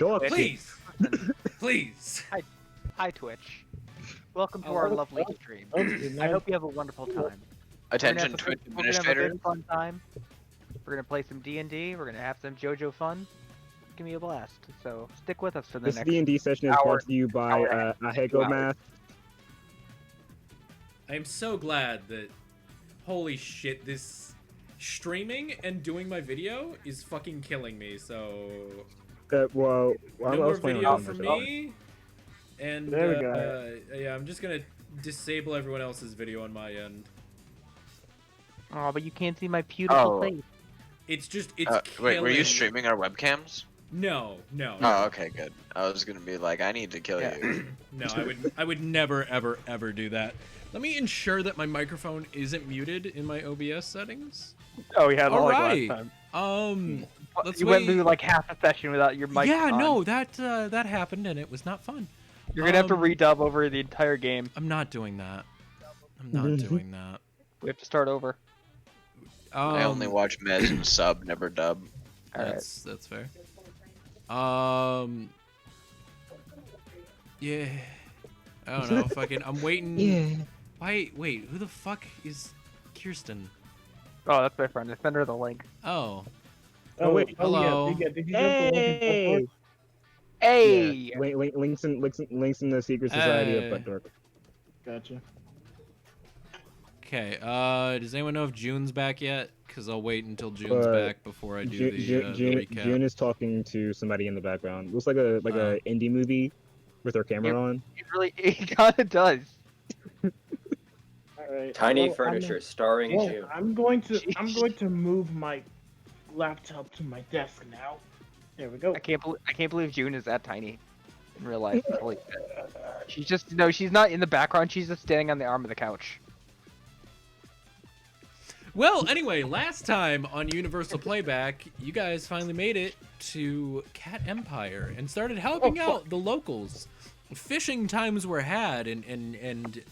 Go up. Please, please. Hi, Twitch. Welcome to our lovely stream. I hope you have a wonderful time. Attention, Twitch We're gonna have a administrator. good fun time. We're gonna play some D&D. We're gonna have some JoJo fun. It's gonna be a blast. So stick with us for the This next D&D session is hour- brought to you by hour and Ahego 2 Math. I am so glad that. Holy shit! This streaming and doing my video is fucking killing me. So Well, no I more was playing video on for myself. me. And There we go. yeah, I'm just gonna disable everyone else's video on my end. Oh, but you can't see my beautiful face. It's just it's Wait, were you killing- streaming our webcams? No. Oh, okay, good. I was gonna be like, I need to kill you. No, I would never ever do that. Let me ensure that my microphone isn't muted in my OBS settings. Oh, yeah, All like right. last time. Let's You wait. went through like half a session without your mic Yeah, on. no, that happened and it was not fun. You're gonna have to redub over the entire game. I'm not doing that. I'm not doing that. We have to start over. I only watch Mez and sub, never dub. That's fair. Yeah. I don't know. Fucking. I'm waiting. Yeah. Wait. Who the fuck is Kirsten? Oh, that's my friend. I sent her the link. Oh. Oh, wait. Hello. Yeah, did you get the link and so Hey! Yeah. Links in the secret society of Butt Dork. forth? Gotcha. Okay. Does anyone know if June's back yet? Because I'll wait until June's back before I do the recap. June is talking to somebody in the background. Looks like a indie movie with her camera on. It kind of does. All right. Tiny well, furniture starring Well, June. I'm going to move my laptop to my desk now. There we go. I can't believe June is that tiny in real life. Holy shit. She's just she's not in the background. She's just standing on the arm of the couch. Well, anyway, last time on Universal Playback, you guys finally made it to Cat Empire and started helping out the locals. Fishing times were had, and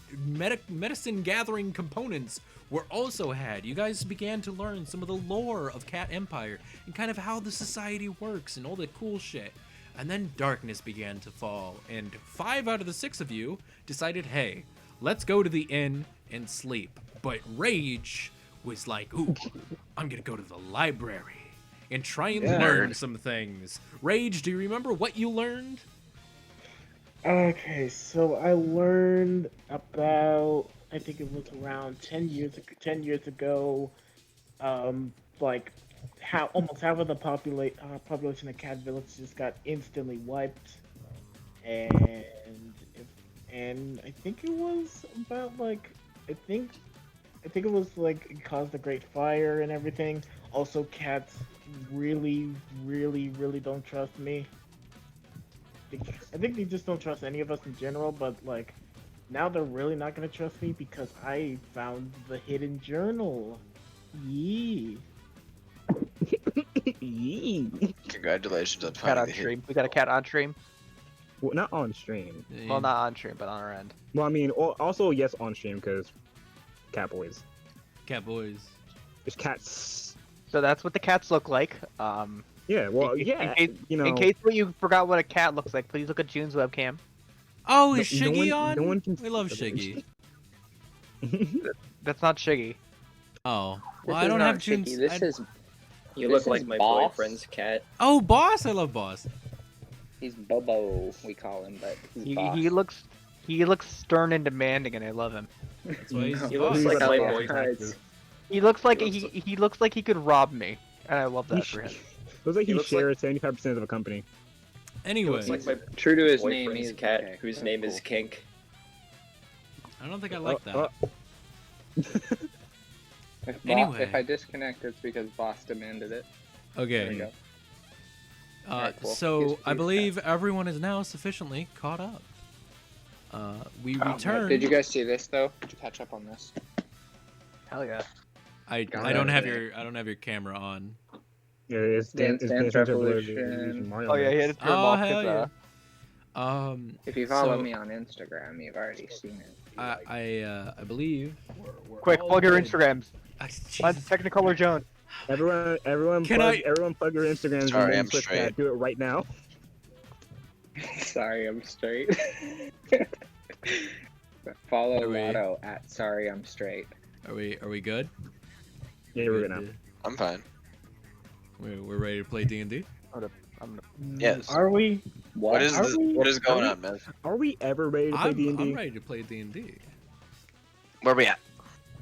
medicine gathering components were also had. You guys began to learn some of the lore of Cat Empire and kind of how the society works and all the cool shit. And then darkness began to fall, and 5 out of the 6 of you decided, hey, let's go to the inn and sleep. But Rage was like, ooh, I'm gonna go to the library and try and learn some things. Rage, do you remember what you learned? Okay, so I learned about, I think it was around 10 years ago, like almost half of the population of Cat Village just got instantly wiped, and I think it was about like I think it was like it caused a great fire and everything. Also, cats really don't trust me. I think they just don't trust any of us in general, but like now they're really not gonna trust me because I found the hidden journal. Yee. Congratulations on Cat finding on the hidden. stream. We got a cat on stream. Well, not on stream. Well, not on stream, but on our end. Well, I mean, also yes on stream because cat boys. Cat boys. There's cats. So that's what the cats look like. Yeah. Well, in yeah. case, You know. in case you forgot what a cat looks like, please look at June's webcam. Oh, is No Shiggy one- on? no one can- We love Shiggy. That's not Shiggy. Oh, well, This I is don't not have June's. Chicky, This I- is. You This look like is my Boss. boyfriend's cat. Oh, Boss! I love Boss. He's Bobo, we call him, but he's boss. He looks stern and demanding, and I love him. That's why he's He Boss. looks like He's my a- boyfriend. He looks like He he looks like he could rob me, and I love that for him. Looks like He he looks shares 75% of a company. He Anyway, looks like my True to his name, boyfriend's he's cat, okay. whose That's name is cool. Kink. I don't think I like that. If Anyway. I disconnect, it's because boss demanded it. There we Okay. go. Uh, cool. So Here's I Pete's believe everyone is now sufficiently caught up. We returned. Did you guys see this though? Did you catch up on this? Hell yeah. I Got don't it. have your camera on. Yeah, it's Dance Dance Revolution. Mario Oh yeah, he had Mix. to turn him off hell 'cause, yeah. If you follow So- me on Instagram, you've already seen it. I believe. We're Quick, all plug your good. Instagrams. Mine's Jesus. Technicolor Joan. Everyone Can plug your Instagrams Sorry, and I'm Twitch straight. chat. Do it right now. Sorry, I'm straight. Follow Are we- Lotto at Sorry, I'm straight. Are we good? Yeah, we're good now. I'm fine. We're ready to play D&D? Yes. Are we? What is Are this, we- what is going we- on, man? Are we ever ready to play I'm D&D? ready to play D&D. Where we at?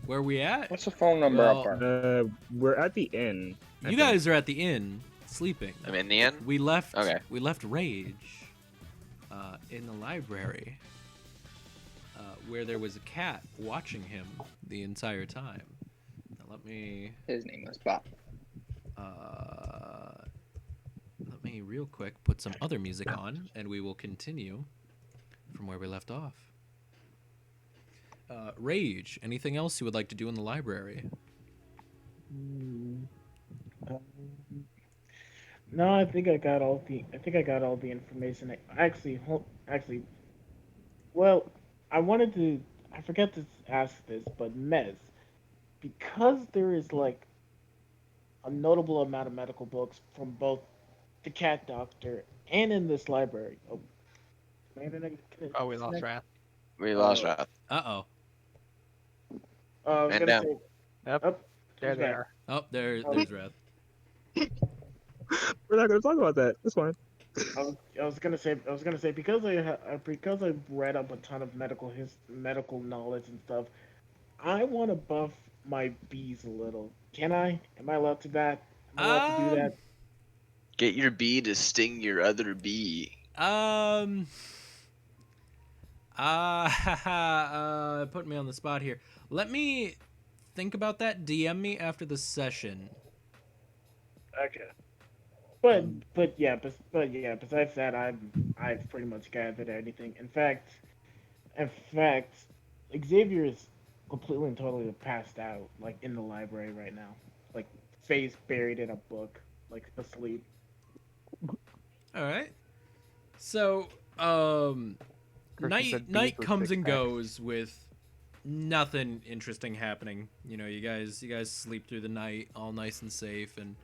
Where we at? What's the phone number Well, up there? We're at the inn. I You think. guys are at the inn, sleeping. I'm in the inn. We left. Okay. We left Rage in the library, where there was a cat watching him the entire time. Now let me His name was Bob. let me real quick put some other music on, and we will continue from where we left off. Rage. Anything else you would like to do in the library? No, I think I got all the. I think I got all the information. Actually, well, I wanted to. I forgot to ask this, but Mez, because there is like a notable amount of medical books from both the Cat Doctor and in this library. Oh, Oh, we lost Wrath. We lost Oh. Wrath. Uh-oh. I was Man gonna down. say. Yep. Oh, There who's they back? are. Oh, there's Wrath. We're not gonna talk about that. That's fine. I was gonna say because because I've read up a ton of medical knowledge and stuff. I want to buff my bees a little. Can I? Am I allowed to that? Am I allowed to do that? Get your bee to sting your other bee. Put me on the spot here. Let me think about that. DM me after the session. Okay. But yeah. Besides that, I've pretty much gathered anything. In fact, Xavier is completely and totally passed out, like in the library right now, like face buried in a book, like asleep. All right. So, Christian said night bees with comes six and packs. goes with nothing interesting happening. You know, you guys sleep through the night all nice and safe, and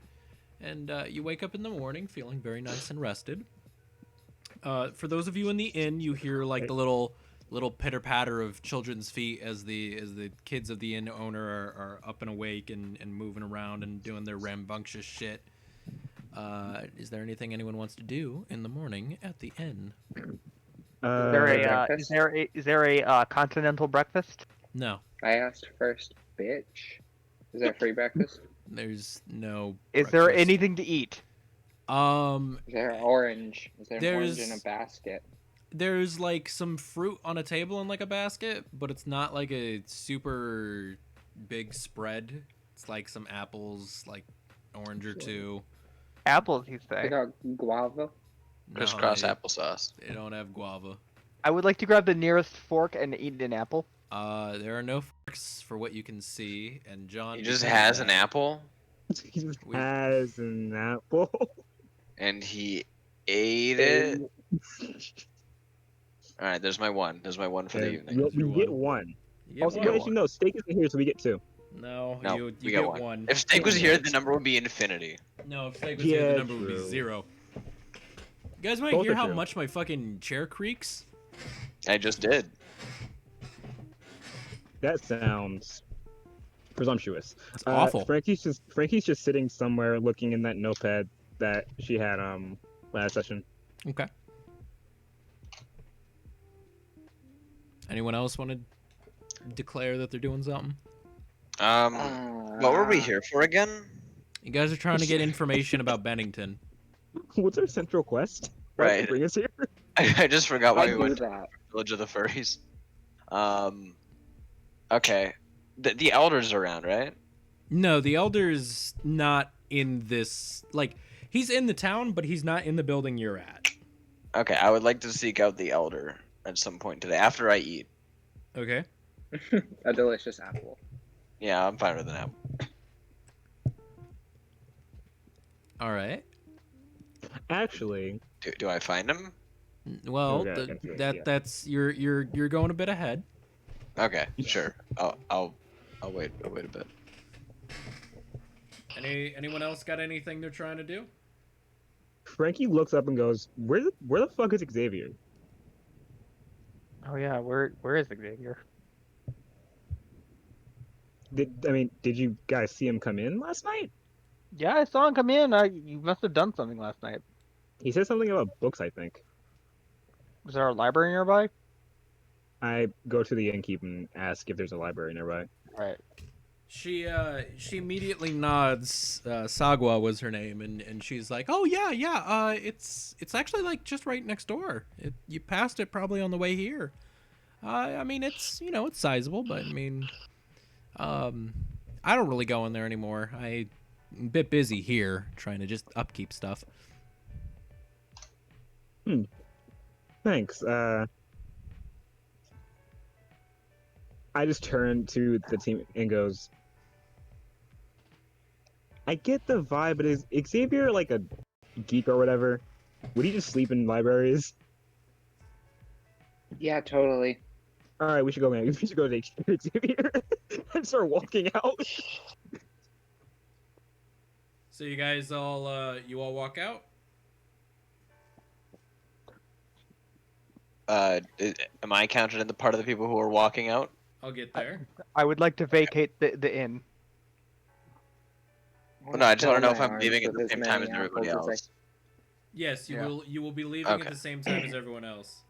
you wake up in the morning feeling very nice and rested. For those of you in the inn, you hear like the little pitter patter of children's feet as the kids of the inn owner are up and awake and moving around and doing their rambunctious shit. Is there anything anyone wants to do in the morning at the inn? Is there a continental breakfast? No, I asked first, bitch. Is there free breakfast? there's no. Is there breakfast. anything to eat? Is there orange? Is there an orange in a There's- basket? There's like some fruit on a table in like a basket, but it's not like a super big spread. It's like some apples, like orange or two. Apples, you I say? got guava. Crisscross they, applesauce. They don't have guava. I would like to grab the nearest fork and eat an apple. There are no forks for what you can see, and John. He just because of has an that- apple, He just We- has an apple. and he ate it. All right, there's my one. There's my one for the And evening. we Your get one. one. You get Also, one. actually, no, steak isn't here, so we get two. No, No, you we get got one. If steak was here, the number would be infinity. No, if steak was here, the Yeah, number would be true. 0. You guys might Both hear are how true. much my fucking chair creaks. I just did. That sounds presumptuous. It's awful. Frankie's just sitting somewhere looking in that notepad that she had last session. Okay. Anyone else want to declare that they're doing something? What were we here for again? You guys are trying to get information about Bennington. What's our central quest? Why did you Right. bring us here? I just forgot why I we do went to that. Village of the Furries. Okay. The Elder's around, right? No, the Elder's not in this. Like, he's in the town, but he's not in the building you're at. Okay, I would like to seek out the Elder at some point today, after I eat. Okay. A delicious apple. Yeah, I'm fine with that. All right. Actually, Do I find him? Well, Okay, I can see it, yeah. that's you're going a bit ahead. Okay, sure. I'll wait. I'll wait a bit. Anyone else got anything they're trying to do? Frankie looks up and goes, where the fuck is Xavier? Oh yeah, where is Xavier? Did you guys see him come in last night? Yeah, I saw him come in. You must have done something last night. He said something about books, I think. Was there a library nearby? I go to the innkeep and ask if there's a library nearby. Right. She immediately nods. Sagwa was her name, and she's like, "Oh yeah. It's actually like just right next door. You passed it probably on the way here. I mean, it's it's sizable, but I mean, I don't really go in there anymore. I'm a bit busy here trying to just upkeep stuff." Thanks. I just turn to the team and goes, I get the vibe, but is Xavier like a geek or whatever? Would he just sleep in libraries? Yeah, totally. All right, we should go, man. We should go to Xavier and start walking out. So you guys all walk out. Am I counted in the part of the people who are walking out? I'll get there. I would like to vacate the inn. Well, no, I just want to know if My I'm arms leaving at with the as same many time as everybody apples as I else. Yes, Yeah. you will be leaving Okay. at the same time as everyone else.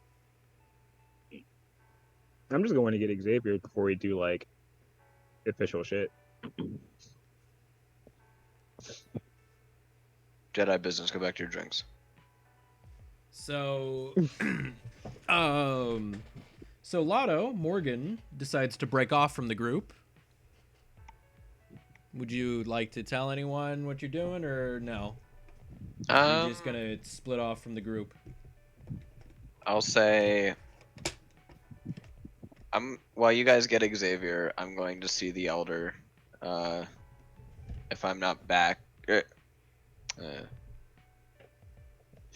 I'm just going to get Xavier before we do like official shit. Jedi business. Go back to your drinks. So, so Lotto Morgan decides to break off from the group. Would you like to tell anyone what you're doing, or no? You're just gonna split off from the group. I'll say. While you guys get Xavier, I'm going to see the Elder. If I'm not back, if Is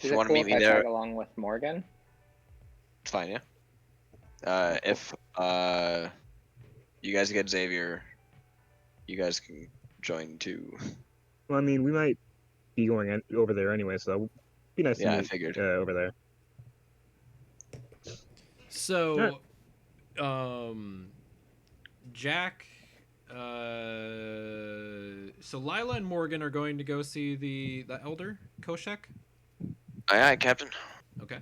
you it want to cool meet if me I there, tag along with Morgan? it's fine. Yeah. If you guys get Xavier, you guys can join too. Well, I mean, we might be going over there anyway, so it'd be nice Yeah, I to meet figured. over there. So, Jack. So Lila and Morgan are going to go see the elder Koshek. Aye, aye, Captain. Okay,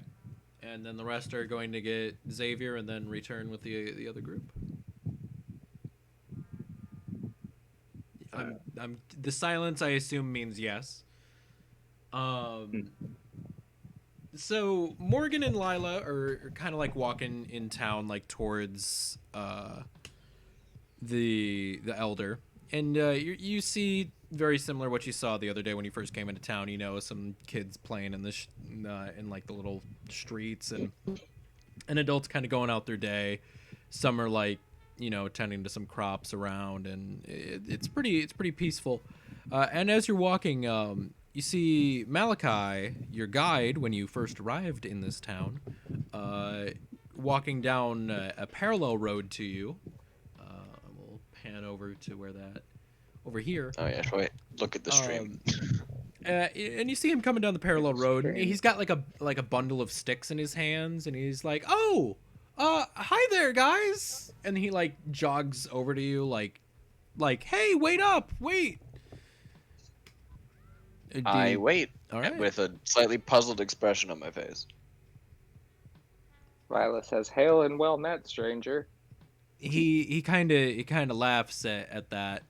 and then the rest are going to get Xavier and then return with the other group. I'm the silence I assume means yes. So Morgan and Lila are kind of like walking in town, like towards the elder, and you see very similar what you saw the other day when you first came into town. You know, some kids playing in in like the little streets, and adults kind of going out their day. Some are like tending to some crops around, and it's pretty peaceful. And as you're walking, you see Malachi, your guide when you first arrived in this town, walking down a parallel road to you. We'll pan over to where that over here. Oh yeah, wait. Look at the stream. And you see him coming down the parallel road, and he's got like a bundle of sticks in his hands, and he's like, "Oh, hi there, guys!" And he like jogs over to you, like, "Hey, wait up, wait." I wait All right. with a slightly puzzled expression on my face. Lila says, "Hail and well met, stranger." He kind of laughs at that,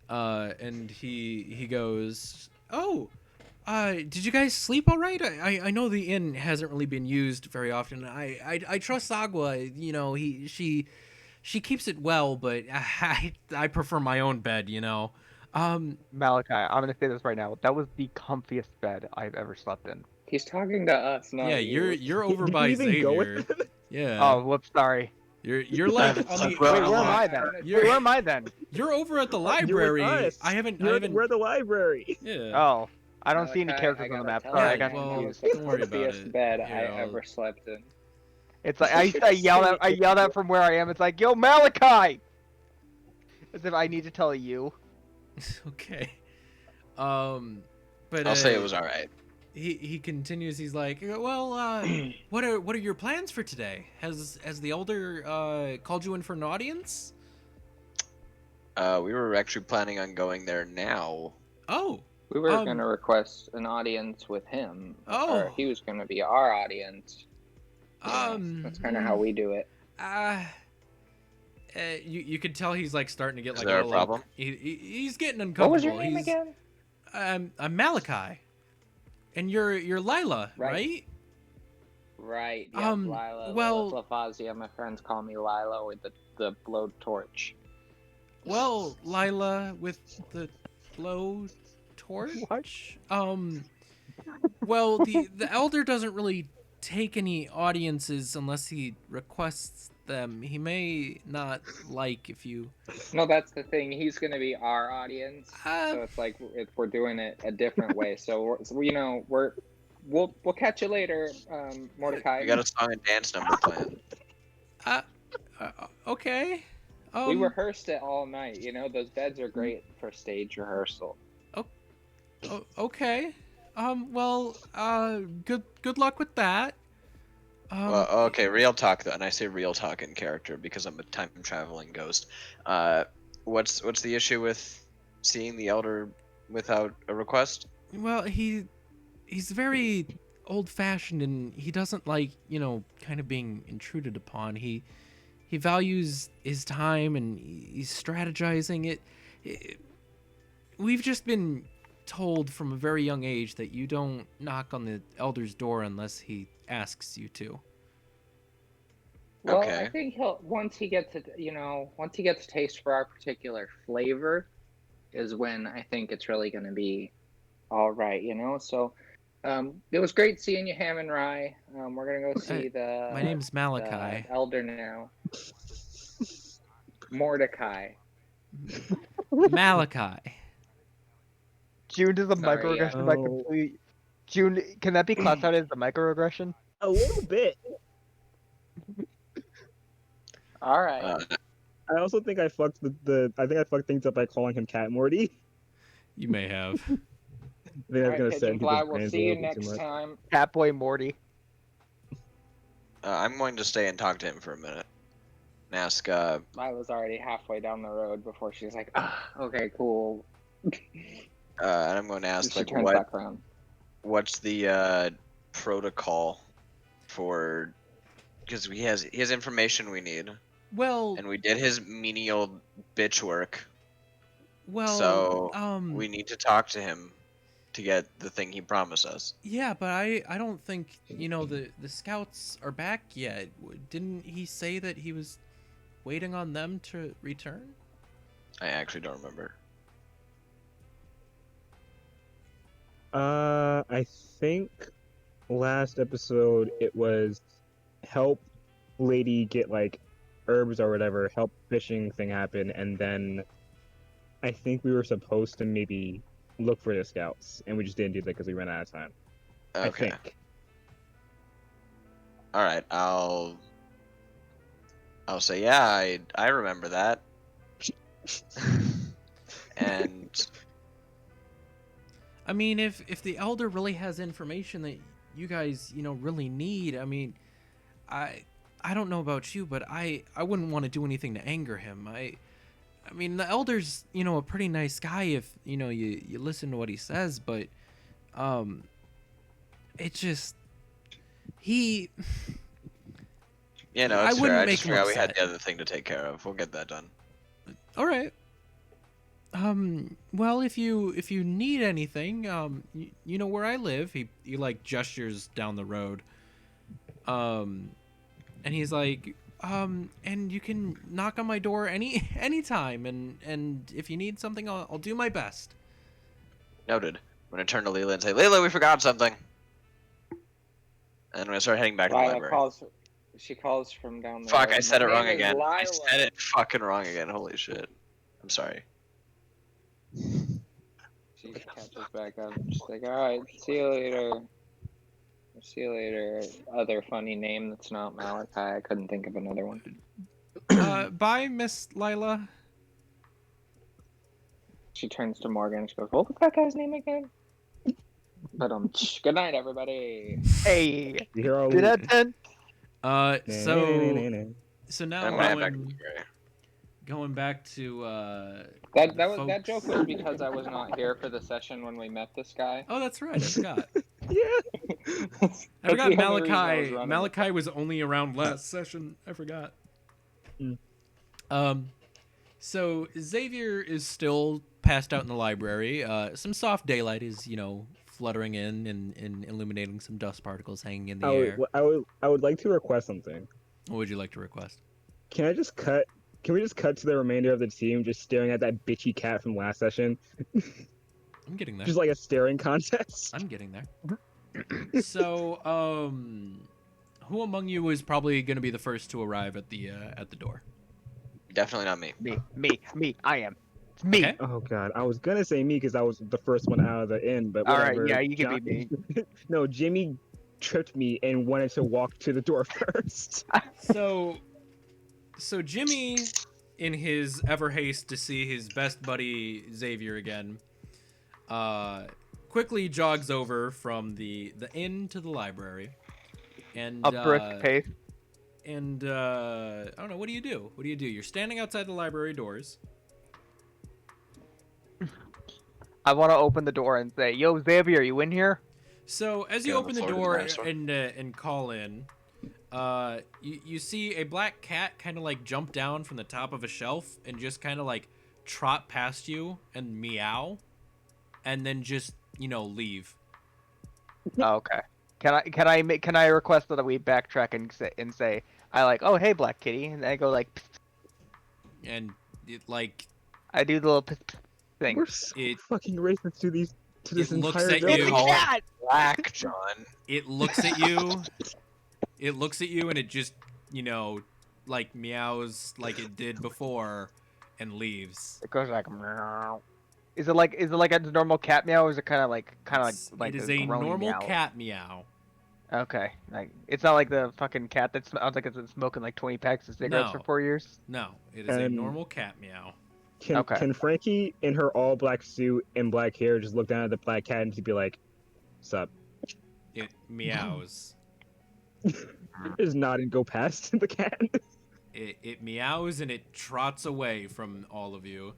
and he goes, "Oh, did you guys sleep all right? I know the inn hasn't really been used very often. I trust Agua. She keeps it well, but I prefer my own bed. Malachi, I'm gonna say this right now. That was the comfiest bed I've ever slept in. He's talking to us, not Yeah, you. you're over Did by you even go Xavier. with him? Yeah. Oh, whoops, sorry. You're like on the, Wait, where am I then? You're- Where am I then? you're over at the You're library. with us. I haven't. We're at the library. Yeah. Oh, I don't see any Malachi, characters I on the gotta map. tell Sorry, I you, got well, confused. It's don't worry about comfiest it. bed You I know. ever slept in. It's like I yelled out from where I am. It's like, yo, Malachi! As if I need to tell you. Okay. But I'll say it was all right. he continues. He's like, well, what are your plans for today? Has the elder called you in for an audience? We were actually planning on going there now. Oh, We were Um, gonna request an audience with him, or Oh. he was gonna be our audience. That's kind of how we do it. uh, you could tell he's like starting to get Is like there a little, problem? He's getting uncomfortable. What was your name He's, again? I'm Malachi, and you're Lila, right? Right. Yeah, Lila. well- Lafazia. My friends call me Lila with the blow torch. Well, Lila with the blow torch. Well, the elder doesn't really take any audiences unless he requests them. He may not like if you. No, that's the thing. He's gonna be our audience, Uh, so it's like we're doing it a different way. So we'll catch you later, Mordecai. We got a song and dance number planned. Okay. We rehearsed it all night. Those beds are great for stage rehearsal. Okay. Well, good luck with that. Well, okay, real talk though, and I say real talk in character because I'm a time traveling ghost. What's the issue with seeing the elder without a request? Well, he's very old-fashioned, and he doesn't like, kind of being intruded upon. He values his time, and he's strategizing it. We've just been told from a very young age that you don't knock on the elder's door unless he asks you to. Well, Okay. I think once he gets a taste for our particular flavor, is when I think it's really going to be all right. So, it was great seeing you, Ham and Rye. We're gonna go see My name's Malachi. the elder now. Mordecai. Malachi. June does a Sorry, microaggression by Oh. complete. June, can that be classified as a microaggression? A little bit. All right. I also think I fucked I think I fucked things up by calling him Cat Morty. You may have. I think All that's right, gonna Pigeon send Fly. people's We'll brains a see you little bit too next much. time. Catboy Morty. I'm going to stay and talk to him for a minute and ask. Lila's already halfway down the road before she's like, okay, cool. And I'm going to ask She like turns back around. what's the protocol for, because he has information we need, Well, and we did his menial bitch work, well, so we need to talk to him to get the thing he promised us. yeah, but I don't think, the scouts are back yet. Didn't he say that he was waiting on them to return? I actually don't remember. I think last episode it was help lady get like herbs or whatever, help fishing thing happen, and then I think we were supposed to maybe look for the scouts, and we just didn't do that because we ran out of time. I Okay. think. All right. I'll say yeah. I remember that. And I mean, if the elder really has information that you guys, really need, I mean, I don't know about you, but I wouldn't want to do anything to anger him. I mean, the elder's, a pretty nice guy if, you listen to what he says, but it just he yeah, no, I it's fair. wouldn't I make just him forgot we had upset. the other thing to take care of. We'll get that done. All right. Well, if you need anything, you know where I live. He like gestures down the road. And he's like, and you can knock on my door anytime, and if you need something, I'll do my best. Noted. I'm gonna turn to Leela and say, Leela, we forgot something. And I'm gonna start heading back to the Lila library. She calls from down the Fuck, road. I said it "My wrong name is again. I Lila." said it fucking wrong again. Holy shit. I'm sorry. She catches back up. She's like, all right, see you later. See you later. Other funny name that's not Malachi. I couldn't think of another one. Bye, Miss Lila. She turns to Morgan and she goes, what was that guy's name again? But good night, everybody. Hey, You hear all 10 out of 10. So now I'm gonna head back to the going back to That joke was because I was not here for the session when we met this guy. Oh, that's right. I forgot. Yeah. I forgot the only reason I was Malachi. running with Malachi was only around last session. I forgot. Mm. So Xavier is still passed out in the library. Some soft daylight is, fluttering in and illuminating some dust particles hanging in the air. I would like to request something. What would you like to request? Can I just cut? Can we just cut to the remainder of the team just staring at that bitchy cat from last session? I'm getting there. Just like a staring contest. I'm getting there. So, who among you is probably going to be the first to arrive at the door? Definitely not me. Me. I am. It's me. Okay. Oh god, I was gonna say me because I was the first one out of the inn, but All whatever. right, yeah, you can be me. No, Jimmy tripped me and wanted to walk to the door first. So Jimmy, in his ever haste to see his best buddy Xavier again, quickly jogs over from the inn to the library, and A brisk pace. And I don't know. What do you do? What do you do? You're standing outside the library doors. I want to open the door and say, "Yo, Xavier, you in here?" So as you Get on open the the floor to the door dinosaur. and call in, you see a black cat kind of like jump down from the top of a shelf and just kind of like trot past you and meow, and then just leave. Oh, okay. Can I request that we backtrack and say I like, "Oh, hey, Black Kitty," and I go like, And it like I do the little thing. We're so It- fucking racist to this it looks entire at building. you. Call it black, John. It looks at you. It looks at you and it just like meows like it did before, and leaves. It goes like, meow. Is it like a normal cat meow, or is it kind of like It is a groany normal meow? cat meow. Okay, like it's not like the fucking cat that sounds like it's been smoking like 20 packs of cigarettes No. for 4 years. No, it is a And- normal cat meow. Okay. Can Frankie in her all black suit and black hair just look down at the black cat and just be like, "Sup?" It meows. Just nod and go past the cat. It meows and it trots away from all of you.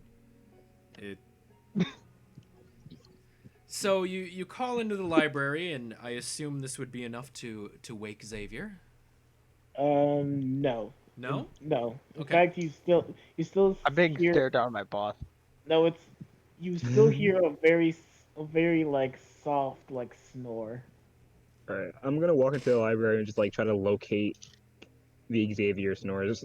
It. So you call into the library, and I assume this would be enough to wake Xavier. No. No? No. In Okay. fact, you still I'm being hear. stared down by boss. No, it's you still hear a very like soft like snore. Alright, I'm gonna walk into the library and just like try to locate the Xavier snores.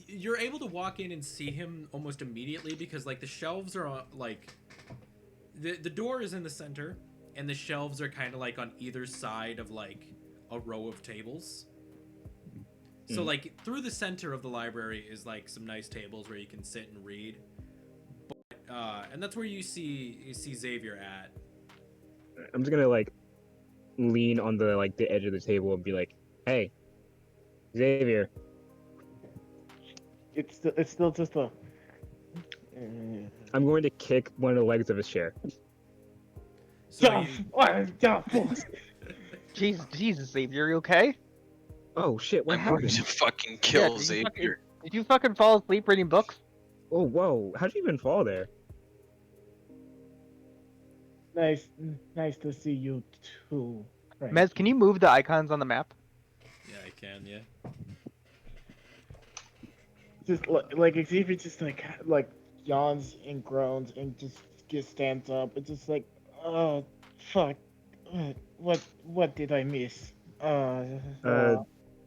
You're able to walk in and see him almost immediately because like the shelves are on, like the door is in the center and the shelves are kind of like on either side of like a row of tables. So like through the center of the library is like some nice tables where you can sit and read. But, and that's where you see Xavier at. I'm just gonna like lean on the edge of the table and be like, "Hey, Xavier." It's still just a. I'm going to kick one of the legs of his chair. So Jesus, Xavier, you okay? Oh shit! What I'm going happened? to fucking kill did you Xavier. Did you fucking fall asleep reading books? Oh whoa! How'd you even fall there? Nice to see you too. Frank. Mez, can you move the icons on the map? yeah, I can. Yeah. Just like Xavier just like yawns and groans and just stands up. It's just like, oh fuck, what did I miss?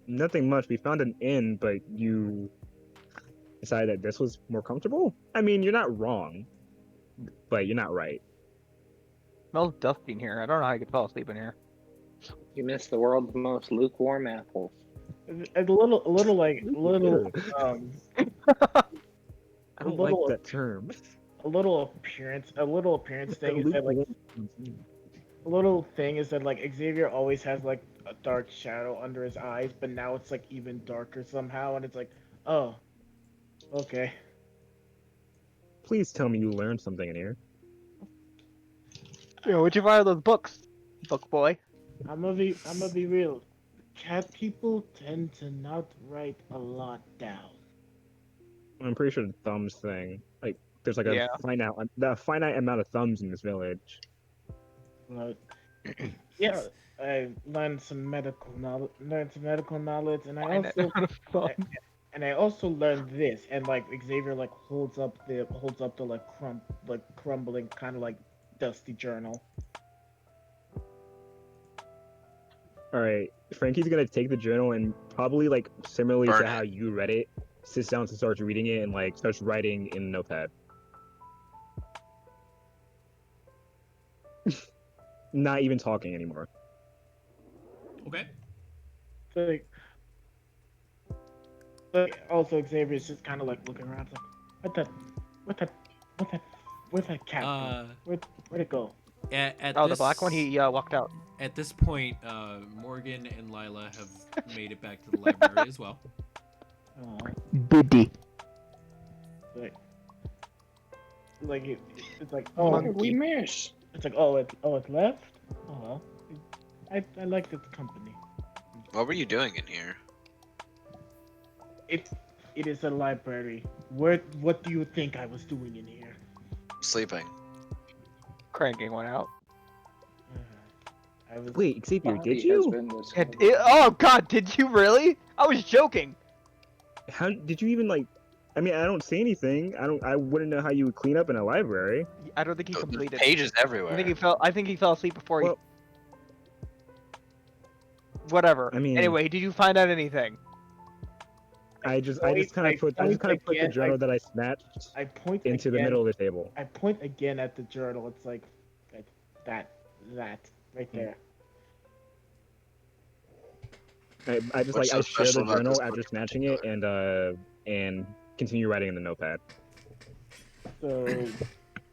Nothing much. We found an inn, but you decided that this was more comfortable. I mean, you're not wrong, but you're not right. Smells dusty in here. I don't know how you could fall asleep in here. You missed the world's most lukewarm apples. a little I don't little- like that term. a little appearance thing is that like a little thing is that like Xavier always has like a dark shadow under his eyes, but now it's like even darker somehow, and it's like, oh, okay. Please tell me you learned something in here. Yo, what'd you find those books, book boy? I'm gonna be real. Cat people tend to not write a lot down. I'm pretty sure the thumbs thing. Like, there's like Yeah. a finite amount of thumbs in this village. But yeah, I learned some medical knowledge, and I also I, and I also learned this. And like Xavier like holds up the like crumbling kind of like dusty journal. All right, Frankie's gonna take the journal and probably like similarly Burn to it. how you read it, sits down and starts reading it and like starts writing in a notepad. Not even talking anymore. Okay. Like also Xavier's just kind of like looking around, like, what that, what that, where'd that cat go? Where'd it go? At Oh, this, the black one. He walked out. At this point, Morgan and Lila have made it back to the library as well. Biddy. Like it's like What oh did we miss? it's like it's left. Oh well, I like its company. What were you doing in here? It is a library. What do you think I was doing in here? Sleeping. Cranking one out. I was Wait, Xavier, Body did has you? been this Oh God, did you really? I was joking. How did you even like? I mean, I don't see anything. I wouldn't know how you would clean up in a library. I don't think he There's completed. pages everywhere. I think he fell asleep before Well, he. Whatever. I mean- Anyway, did you find out anything? I just kind of put the journal that I snatched I point into the again- middle of the table. I point again at the journal. It's like that right there. I just What's like I so share the special about journal this after book in snatching it and continue writing in the notepad. So,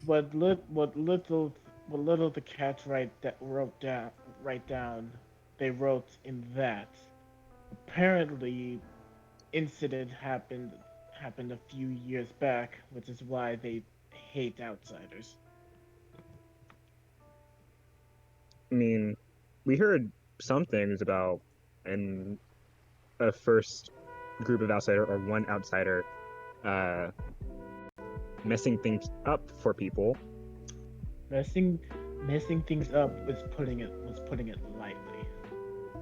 what little the cats wrote down, they wrote in that. Apparently, incident happened a few years back, which is why they hate outsiders. I mean, we heard some things about in a first group of outsider or one outsider messing things up for people. Messing things up was putting it lightly.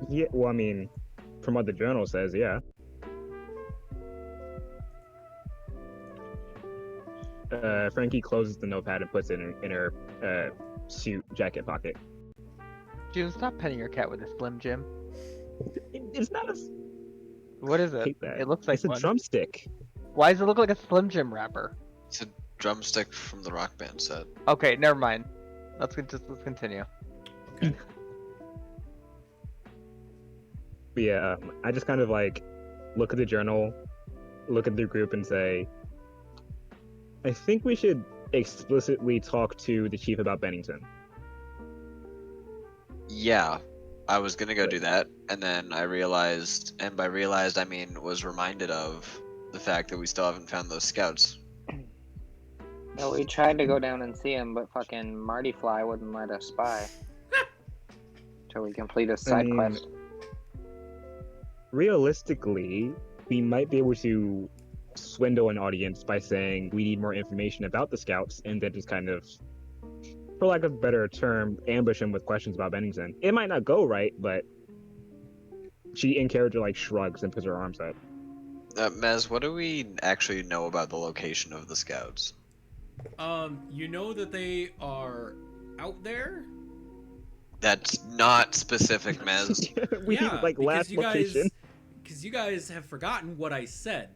Yeah, well, I mean, from what the journal says, yeah. Frankie closes the notepad and puts it in her suit jacket pocket. June, stop petting your cat with a Slim Jim. It's not a. What is I it? hate that. It looks like It's a one. drumstick. Why does it look like a Slim Jim wrapper? It's a drumstick from the Rock Band set. Okay, never mind. Let's continue. Okay. But yeah, I just kind of like look at the journal, look at the group, and say, I think we should explicitly talk to the chief about Bennington. Yeah, I was gonna go do that, and then I realized, and by realized I mean was reminded of the fact that we still haven't found those scouts. No, we tried to go down and see him, but fucking Marty Fly wouldn't let us spy. Till we complete a side mean, quest. Realistically, we might be able to swindle an audience by saying we need more information about the scouts, and then just kind of, for lack of a better term, ambush him with questions about Bennington. It might not go right, but she in character like shrugs and puts her arms up. Mez, what do we actually know about the location of the scouts? You know that they are out there. That's not specific, Mez. We Yeah, like because last location. Because you guys have forgotten what I said.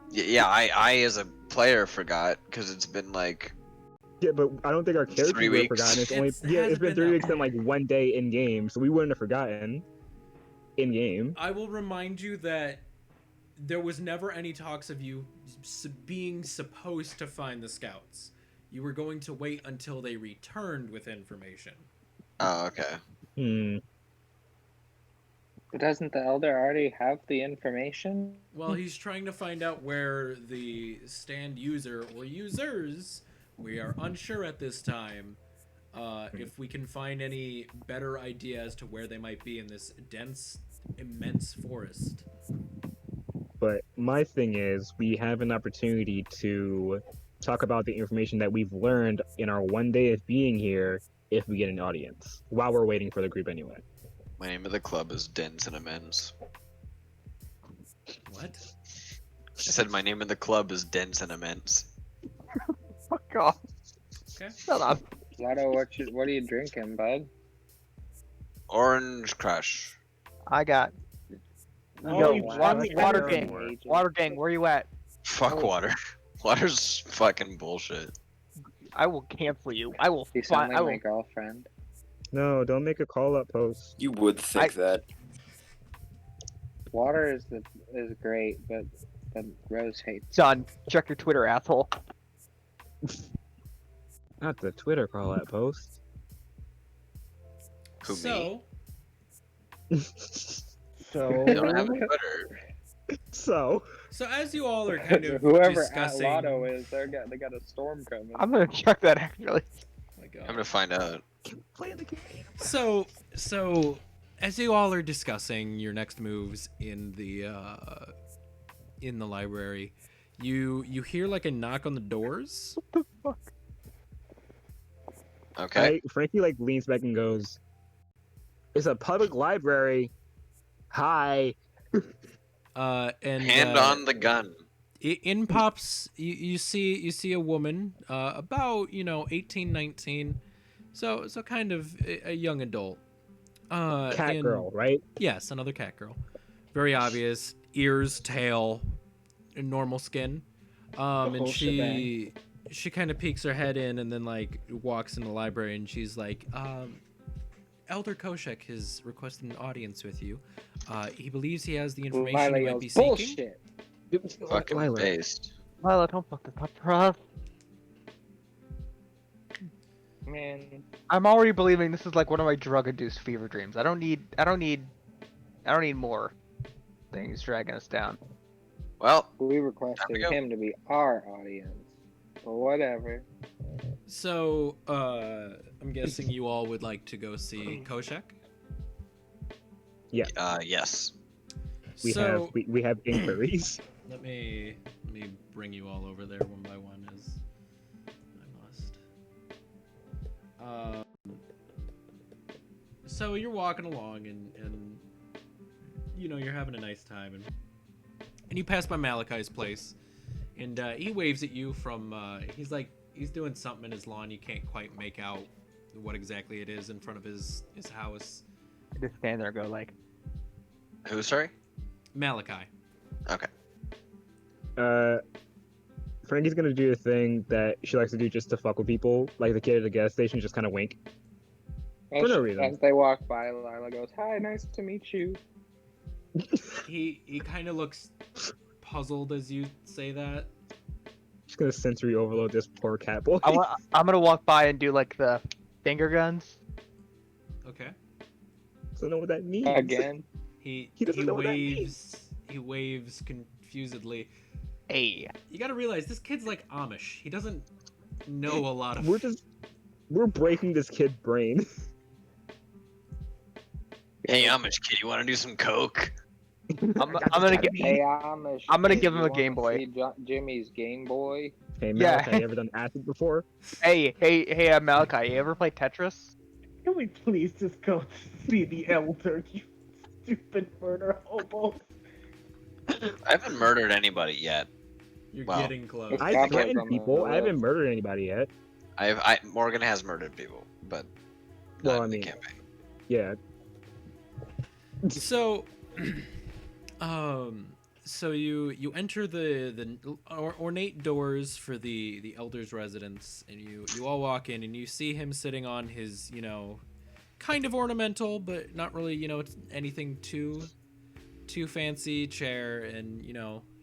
Yeah, I as a player forgot because it's been like Yeah, but I don't think our characters 3 would have weeks. forgotten. It's only It's- yeah, it's hasn't been been 3 that weeks and long. like 1 day in game, so we wouldn't have forgotten in game. I will remind you that there was never any talks of you being supposed to find the scouts. You were going to wait until they returned with information. Oh, okay. But doesn't the Elder already have the information? Well, he's trying to find out where the stand user or users, we are unsure at this time, if we can find any better idea as to where they might be in this dense, immense forest. But my thing is, we have an opportunity to talk about the information that we've learned in our one day of being here if we get an audience, while we're waiting for the group anyway. My name of the club is Dens and Amends. What? I said my name in the club is Dens and Amends. Fuck off. Okay. Shut up. Lotto, what are you drinking, bud? Orange Crush. I got. Oh, Yo, you water, finally water got gang. more. Water gang, where you at? Fuck Oh. water. Water's fucking bullshit. I will cancel you. I will You find. sound like I my will. girlfriend. No, don't make a call-up post. You would think that. Water is great, but Rose hates. Done. Check your Twitter, asshole. Not the Twitter call-up post. Who, me? So, So I don't have a Twitter. So, as you all are kind of Whoever discussing, at Lotto is, they got a storm coming. I'm gonna check that actually. Oh my God. I'm gonna find out. play the game. So as you all are discussing your next moves in the library, you hear like a knock on the doors. Okay. Frankie like leans back and goes, "It's a public library. Hi." And Hand on the gun. in pops you see a woman about 18, 19, so kind of a young adult. Cat and- girl, right? Yes, another cat girl. Very obvious. Ears, tail, and normal skin. And whole she kind of peeks her head in and then like walks in the library and she's like, Elder Koshek has requested an audience with you. He believes he has the information Lila you might yells, be seeking. bullshit. Fucking Lila. based. Lila, don't fuck this up for us. Man, I'm already believing this is like one of my drug-induced fever dreams. I don't need more things dragging us down. Well, we requested go. him to be our audience, but whatever. So, I'm guessing you all would like to go see Koshek? yes. We have inquiries. Let me bring you all over there one by one as I must. So you're walking along and you're having a nice time and you pass by Malachi's place and he waves at you from he's doing something in his lawn. You can't quite make out what exactly it is in front of his house. I just stand there and go like, Who, sorry? Malachi. Okay. Frankie's gonna do a thing that she likes to do just to fuck with people, like the kid at the gas station, just kind of wink. For no reason. As they walk by, Lila goes, "Hi, nice to meet you." He kind of looks puzzled as you say that. Just gonna sensory overload this poor cat boy. I'm gonna walk by and do like the finger guns. Okay. Doesn't know what that means. Again. He doesn't know what that means. He waves confusedly. Hey, You gotta realize this kid's like Amish. He doesn't know a lot of. We're breaking this kid's brain. Hey, Amish kid, you want to do some coke? I'm gonna get. Hey, Amish, I'm gonna kid, give him you a Game wanna Boy. see Jimmy's Game Boy. Hey, Yeah. Malachi, you ever done acid before? Hey, Malachi, you ever play Tetris? can we please just go see the elder, you stupid murder hobo? I haven't murdered anybody yet. You're Wow. getting close. I Cat threatened boy's on the people. I haven't list. murdered anybody yet. Morgan has murdered people, but Well, not I in the mean- campaign. Yeah. So, so you enter the ornate doors for the elder's residence, and you all walk in, and you see him sitting on his kind of ornamental, but not really it's anything too fancy chair, and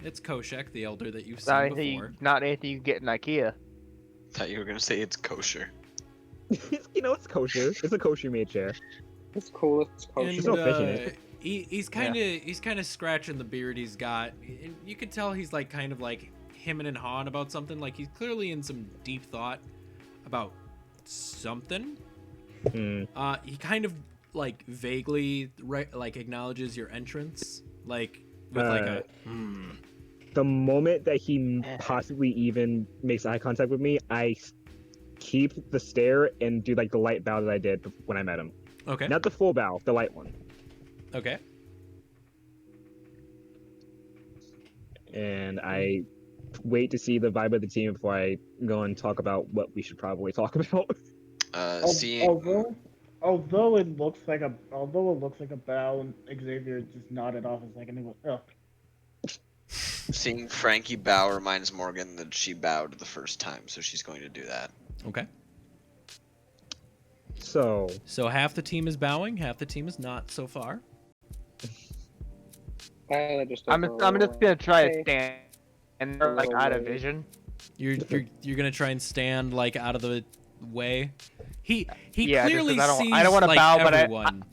it's Koshek, the elder that you've seen before. Not anything you can get in IKEA. Thought you were gonna say it's kosher. It's kosher. It's a kosher made chair. It's cool. It's kosher. And There's no fish in it. he's kind of scratching the beard he's got. And you could tell he's like kind of like hemming and hawing about something. Like he's clearly in some deep thought about something. Hmm. He kind of like vaguely like acknowledges your entrance, like with like a The moment that he possibly even makes eye contact with me, I keep the stare and do like the light bow that I did when I met him. Okay. Not the full bow, the light one. Okay. And I wait to see the vibe of the team before I go and talk about what we should probably talk about. Seeing Although it looks like a bow, Xavier just nodded off a second and went, "Oh, seeing Frankie bow reminds Morgan that she bowed the first time, so she's going to do that. Okay. So half the team is bowing, half the team is not so far. I'm just gonna try to stand and they're like out of Wave. vision. You're gonna try and stand like out of the way. He Yeah, just clearly 'cause sees I don't wanna like bow, but everyone.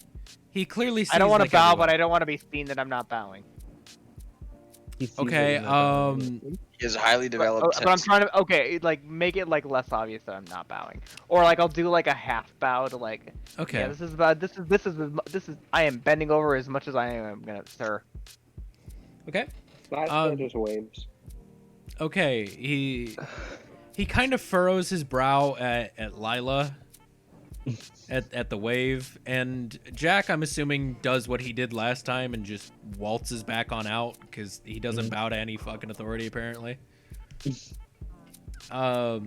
He clearly sees. I don't want to like, bow, everyone. but I don't want to be seen that I'm not bowing. he sees Okay. it in the- He has highly developed. But I'm trying to like make it like less obvious that I'm not bowing, or like I'll do like a half bow to like. Okay. Yeah, this is. I am bending over as much as I am gonna, sir. Okay. Last just waves. Okay. He kind of furrows his brow at Lila. At the wave, and Jack, I'm assuming, does what he did last time and just waltzes back on out because he doesn't bow to any fucking authority apparently. So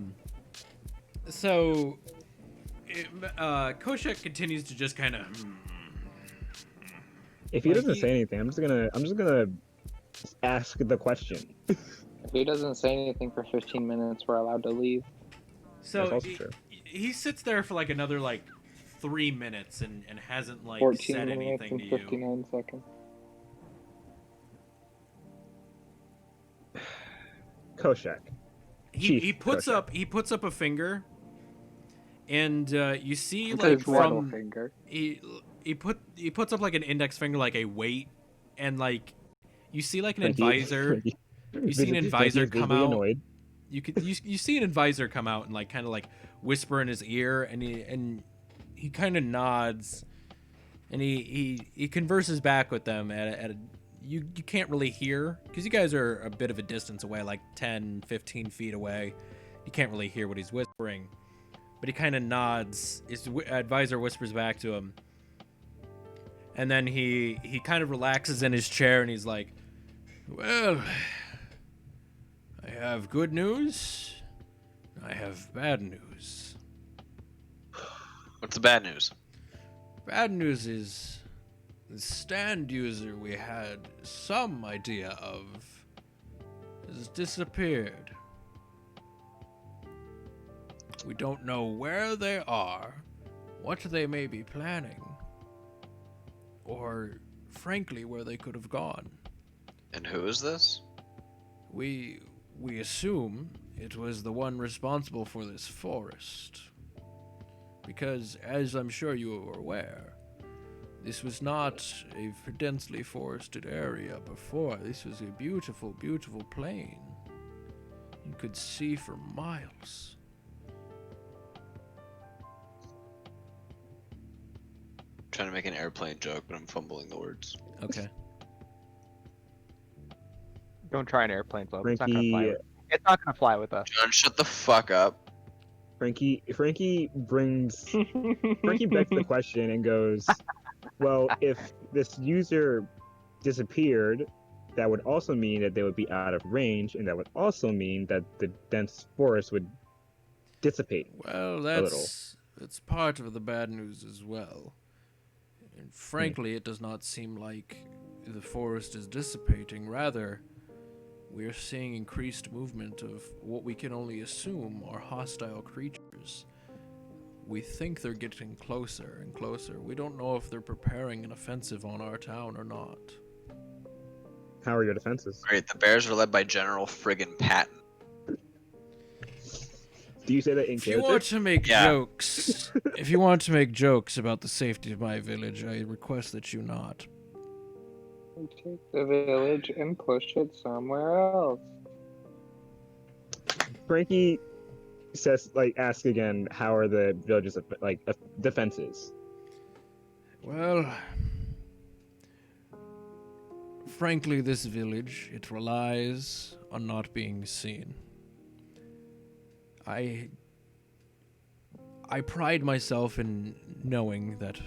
Koshek continues to just kind of. If he doesn't say anything, I'm just gonna ask the question. If he doesn't say anything for 15 minutes, we're allowed to leave. So That's also true. he sits there for like another like 3 minutes and hasn't like 14 said minutes anything and to you. 59 seconds. Koshak. He Chief puts Koshak. up a finger, and you see It's like his middle from finger. he puts up like an index finger, like a weight, and like you see like an advisor. You see an advisor come out. Annoyed. You see an advisor come out and like kind of like whisper in his ear, and he kind of nods, and he converses back with them at a you can't really hear because you guys are a bit of a distance away, like 10, 15 feet away. You can't really hear what he's whispering, but he kind of nods. His advisor whispers back to him, and then he kind of relaxes in his chair and he's like, "Well, I have good news. I have bad news. What's the bad news? Bad news is the stand user we had some idea of has disappeared. We don't know where they are, what they may be planning, or frankly where they could have gone. And who is this? We assume it was the one responsible for this forest. Because, as I'm sure you are aware, this was not a densely forested area before. This was a beautiful, beautiful plain. You could see for miles. I'm trying to make an airplane joke, but I'm fumbling the words. Okay. Don't try an airplane float. Frankie, It's not gonna fly with us. John, shut the fuck up. Frankie backs the question and goes, well, if this user disappeared, that would also mean that they would be out of range, and that would also mean that the dense forest would dissipate. Well, that's part of the bad news as well. And frankly, it does not seem like the forest is dissipating. Rather, we're seeing increased movement of what we can only assume are hostile creatures. We think they're getting closer and closer. We don't know if they're preparing an offensive on our town or not. How are your defenses? Great, the Bears are led by General Friggin' Patton. Do you say that in If you character? want to make Yeah. jokes, if you want to make jokes about the safety of my village, I request that you not. Take the village and push it somewhere else. Frankie says like ask again, how are the villages defenses? Well, frankly, this village, it relies on not being seen. I pride myself in knowing that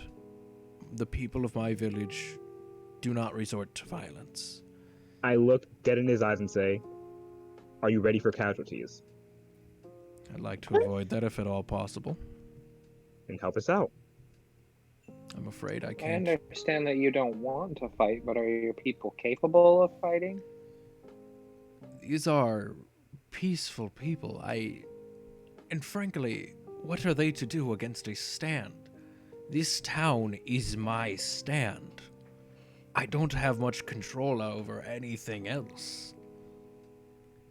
the people of my village do not resort to violence. I look dead in his eyes and say, "Are you ready for casualties? I'd like to avoid that if at all possible. And help us out." I'm afraid I I can't. understand that you don't want to fight, but are your people capable of fighting? These are peaceful people. And frankly, what are they to do against a stand? This town is my stand. I don't have much control over anything else.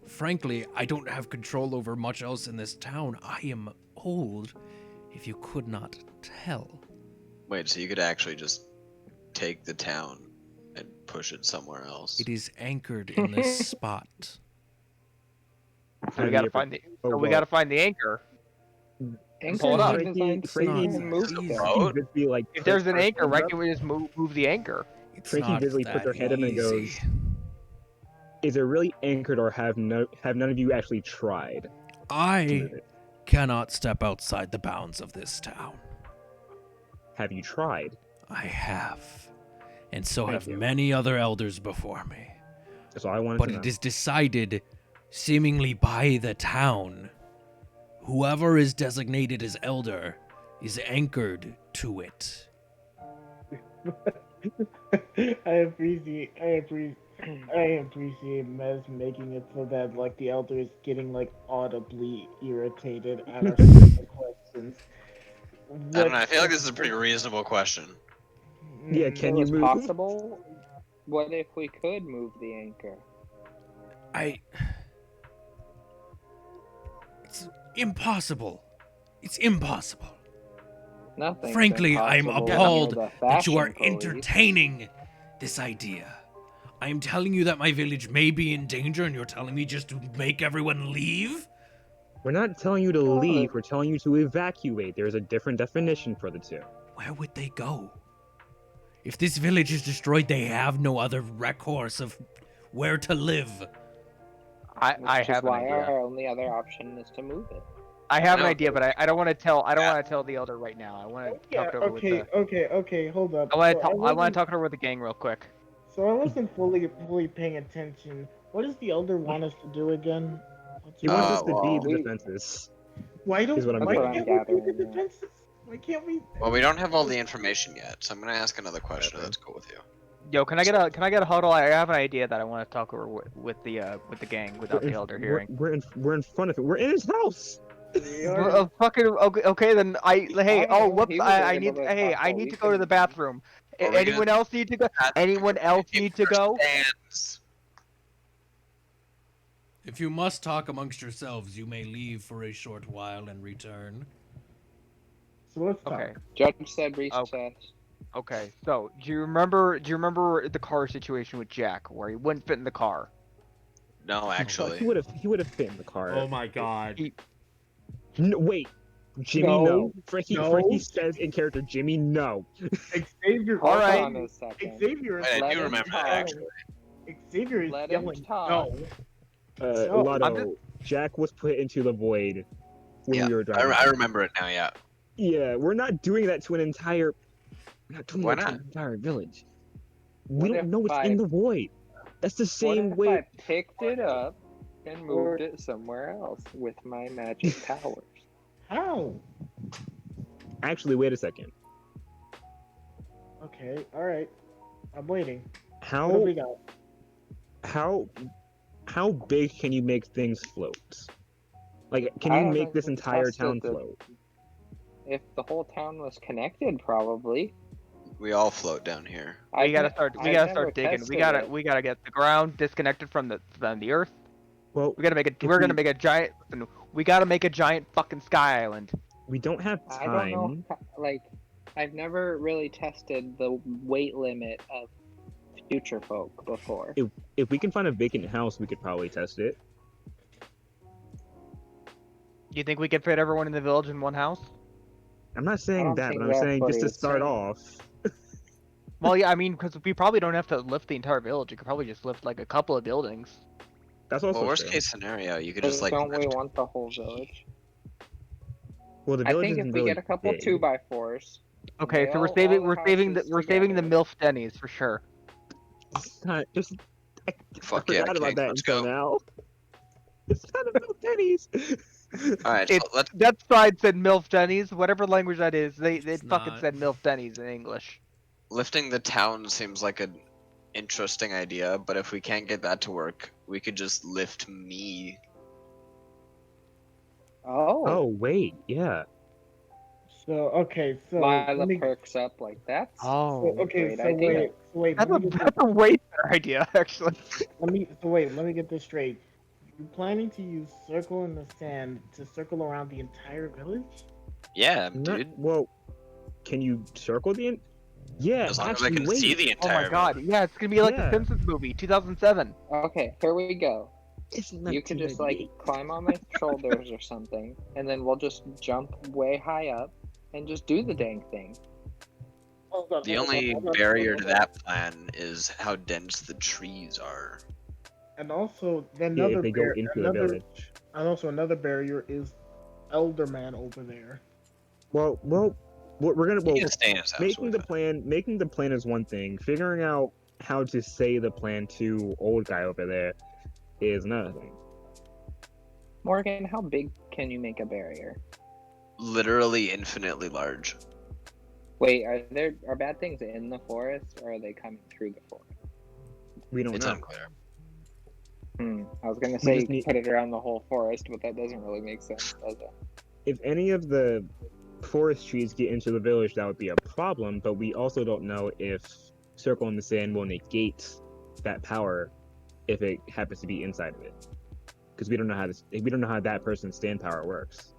Frankly, I don't have control over much else in this town. I am old, if you could not tell. Wait, so you could actually just take the town and push it somewhere else? It is anchored in this spot. So we gotta find the. Oh, So we well. gotta find the anchor. Anchors Pull it up. are designed to Frankie- move Frankie- them. Oh. Visibly, like, If there's an puts anchor, her why hands can't we just move the anchor? It's Frankie not visibly puts that her head in and easy. goes, "Is it really anchored, or have none of you actually tried to I move it? cannot step outside the bounds of this town. Have you tried?" I have. And so Thank have you. many other elders before me. That's all I wanted But to know. it is decided, seemingly by the town. Whoever is designated as elder is anchored to it. I appreciate Mez making it so that like the elder is getting like audibly irritated at our stupid questions. I don't know. I feel like this is a pretty reasonable question. Yeah, Mm, can It you was move? possible. What if we could move the anchor? It's impossible. It's impossible. Nothing. Frankly, I'm impossible appalled when you're the that you are fashion police. entertaining this idea. I am telling you that my village may be in danger, and you're telling me just to make everyone leave? We're not telling you to Oh, leave. We're telling you to evacuate. There's a different definition for the two. Where would they go? If this village is destroyed, they have no other recourse of where to live. I Which is have an why idea. our only other option is to move it. I have an No. idea, but I don't want to tell. I don't want to tell the elder right now. I want to Yeah, talk it over with the. okay, hold up. I want So to. I want wasn't- to talk it over with the gang real quick. So I wasn't fully paying attention. What does the elder want us to do again? He wants us to well, be the we- defenses. Why don't is what I'm why getting can't at. we do the defenses? Why can't we? Well, we don't have all the information yet, so I'm gonna ask another question. If that's cool with you. Yo, can I get a huddle? I have an idea that I want to talk over with the gang without the elder hearing. We're in front of it. We're in his house. Fucking okay then. Hey, I know, whoops. he was I able need to hey talk I while need we to go to the couldn't. bathroom. Are we Anyone gonna- else need to go? Anyone else need to go? Stands. If you must talk amongst yourselves, you may leave for a short while and return. So let's talk. Okay. Judge said recess. Okay. So do you remember the car situation with Jack where he wouldn't fit in the car? No, actually. He would have fit in the car. Oh my god. No, wait, Jimmy, No, no. Frankie no. says in character, Jimmy, no. Xavier. All Hold right. on a second. Xavier. Wait, I Let do him remember talk. that actually. Xavier is Let him yelling. talk. No. So, Lotto, I'm just- Jack was put into the void when Yeah, we were driving. I remember it now. Yeah. Yeah, we're not doing that to an entire. We're not doing Why that to not? an entire village. What We don't if know what's I- in the void. That's the What same if way. I picked it up and moved it somewhere else with my magic powers? How? Actually, wait a second. Okay. All right. I'm waiting. What do How we got? how big can you make things float? Like, can I you haven't make this entire tested town the- float? If the whole town was connected, probably. We all float down here. We gotta start. We gotta never start digging. We tested gotta. it. We gotta get the ground disconnected from the earth. Well, We gotta make it. If We're gonna we- make a giant. We gotta make a giant fucking sky island. we don't have I don't know. time. Like, I've never really tested the weight limit of future folk before. If we can find a vacant house, we could probably test it. You think we could fit everyone in the village in one house? I'm not I saying don't that, think but I'm that's saying what just he to was start saying. off. Well, yeah, I mean, because we probably don't have to lift the entire village. You could probably just lift like a couple of buildings. That's also Well, worst true. case scenario, you could just like Don't we lift. want the whole village? Well, the I village think if isn't we really get a couple big. 2x4s, Okay, so we're nail saving all the we're houses saving the together. MILF Denny's for sure. It's not just. I Fuck yeah, forgot about King. that Let's until go. now. It's kind of no pennies. All right, so let's. That side said MILF Denny's, whatever language that is. They It's fucking not. said MILF Denny's in English. Lifting the town seems like an interesting idea, but if we can't get that to work, we could just lift me. Oh wait, yeah. So okay, so Lila let me. perks up like that's Oh, So, okay, great so idea. wait. that's Let me get this. a way better idea, actually. Let me get this straight. You're planning to use circle in the sand to circle around the entire village? Yeah, Not, dude. well, can you circle the? Yeah, As long as I actually, can see wait. the Oh my entire. god, yeah, it's gonna be like the Yeah. Simpsons movie, 2007. Okay, here we go. It's You could just like 1998. climp on my shoulders or something, and then we'll just jump way high up and just do the dang thing. The only barrier to that plan is how dense the trees are. And also Yeah, another if they go into the village. and also another barrier is Elderman over there. Well, we're gonna. He Well, can stay in his house. making the plan is one thing. Figuring out how to say the plan to old guy over there is another thing. Morgan, how big can you make a barrier? Literally infinitely large. Wait, are bad things in the forest, or are they coming through the forest? We don't It's know. unclear. I was gonna say you just could need- put it around the whole forest, but that doesn't really make sense, does it? If any of the forest trees get into the village, that would be a problem. But we also don't know if circle in the sand will negate that power if it happens to be inside of it, because we don't know how that person's stand power works.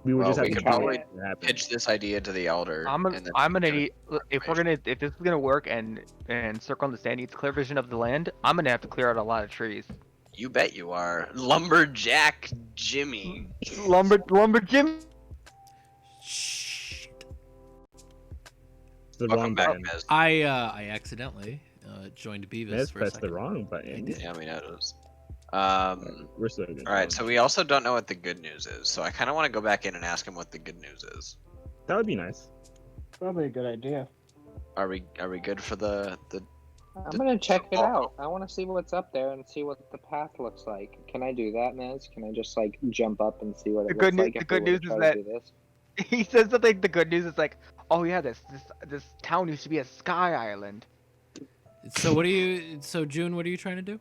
We would Well, just have we to could do probably it to happen. Pitch this idea to the elder. I'm and then gonna give it need if this is gonna work and circle on the sand needs clear vision of the land, I'm gonna have to clear out a lot of trees. You bet you are. Lumberjack Jimmy. Lumber Jim. Shh. It's the Welcome wrong back, button. Mez. I accidentally joined Beavis Let's for a press the second. wrong I button. did. Yeah, we noticed. We're so good. Alright, so we also don't know what the good news is, so I kind of want to go back in and ask him what the good news is. That would be nice. Probably a good idea. Are we good for the I'm gonna check it out. I want to see what's up there and see what the path looks like. Can I do that, Mez? Can I just like jump up and see what it looks like? The if good we were news to is try to that do this? he says something. The good news is like, oh yeah, this town used to be a sky island. So June, what are you trying to do?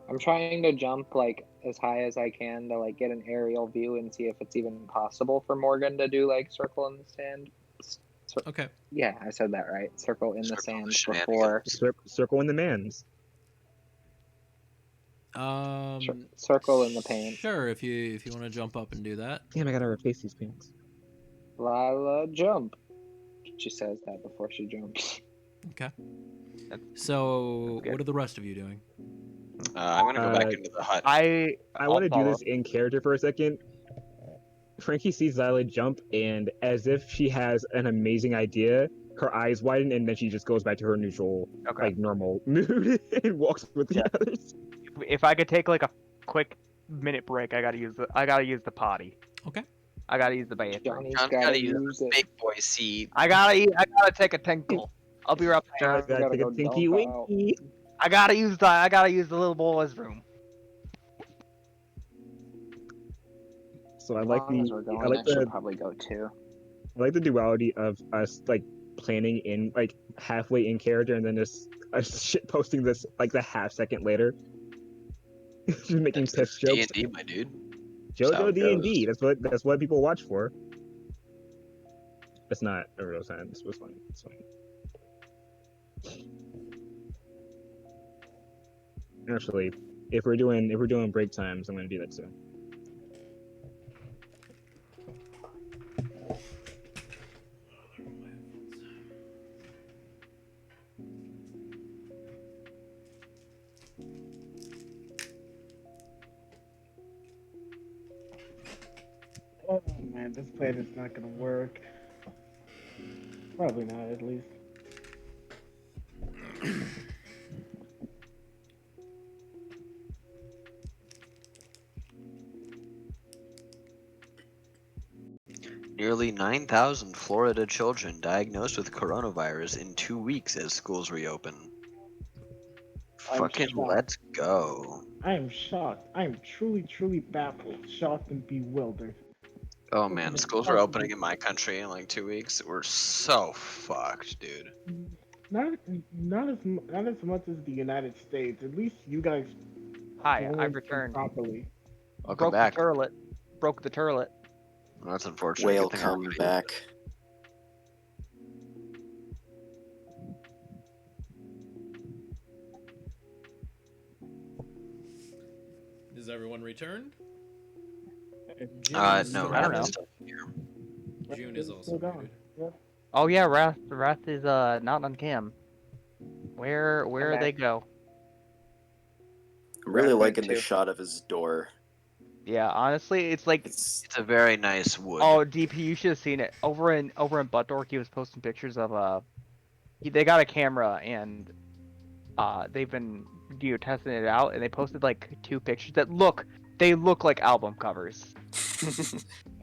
I'm trying to jump like as high as I can to like get an aerial view and see if it's even possible for Morgan to do like circle in the sand. Okay. Yeah, I said that right. Circle in the Circle sand the shenanigans. before Circle in the mans. circle in the paint. Sure, if you want to jump up and do that. Damn, I gotta replace these pants. Lila, jump. She says that before she jumps. Okay. So, That's good. what are the rest of you doing? I'm gonna go back into the hut. I I'll want to do follow. this in character for a second. Frankie sees Zyla jump, and as if she has an amazing idea, her eyes widen, and then she just goes back to her neutral, Okay. like normal mood, and walks with the Yeah. others. If I could take like a quick minute break, I gotta use the potty. Okay. I gotta use the bathroom. Johnny's John's gotta gotta use use the it. big boy seat. I gotta take a tinkle. I'll be right John's back. gotta gotta take a go tinky dump out. winky. I gotta use the little boy's room. So I like As long as the we're going, I like I should the probably go too. I like the duality of us like planning in like halfway in character and then just shit posting this like the half second later. Just making piss jokes. D&D, my dude. That's how JoJo it D&D. goes. That's what people watch for. It's not a real sentence. It's fine. It's fine. Actually, if we're doing break times, I'm gonna do that too. man, this plan is not gonna work. Probably not, at least. Nearly 9,000 Florida children diagnosed with coronavirus in 2 weeks as schools reopen. I'm Fucking shocked. let's go. I am shocked. I am truly, truly baffled, shocked, and bewildered. Oh man, schools are opening in my country in like 2 weeks. We're so fucked, dude. Not as much as the United States. At least you guys Hi, I quarantined returned. properly. Welcome Broke back. the turlet. Broke the turlet. Well, that's unfortunate. Good thing Welcome everybody- back. Is everyone returned? June No, is I don't Wrath know. is still here. June is also still gone. muted. Oh yeah, Wrath is not on cam. Where I'm they back. go? I'm really Wrath went liking the too. shot of his door. Yeah, honestly, it's like It's It's a very nice wood. oh DP, you should have seen it over in Buttdork. He was posting pictures of they got a camera and they've been testing it out and they posted like 2 pictures that look like album covers.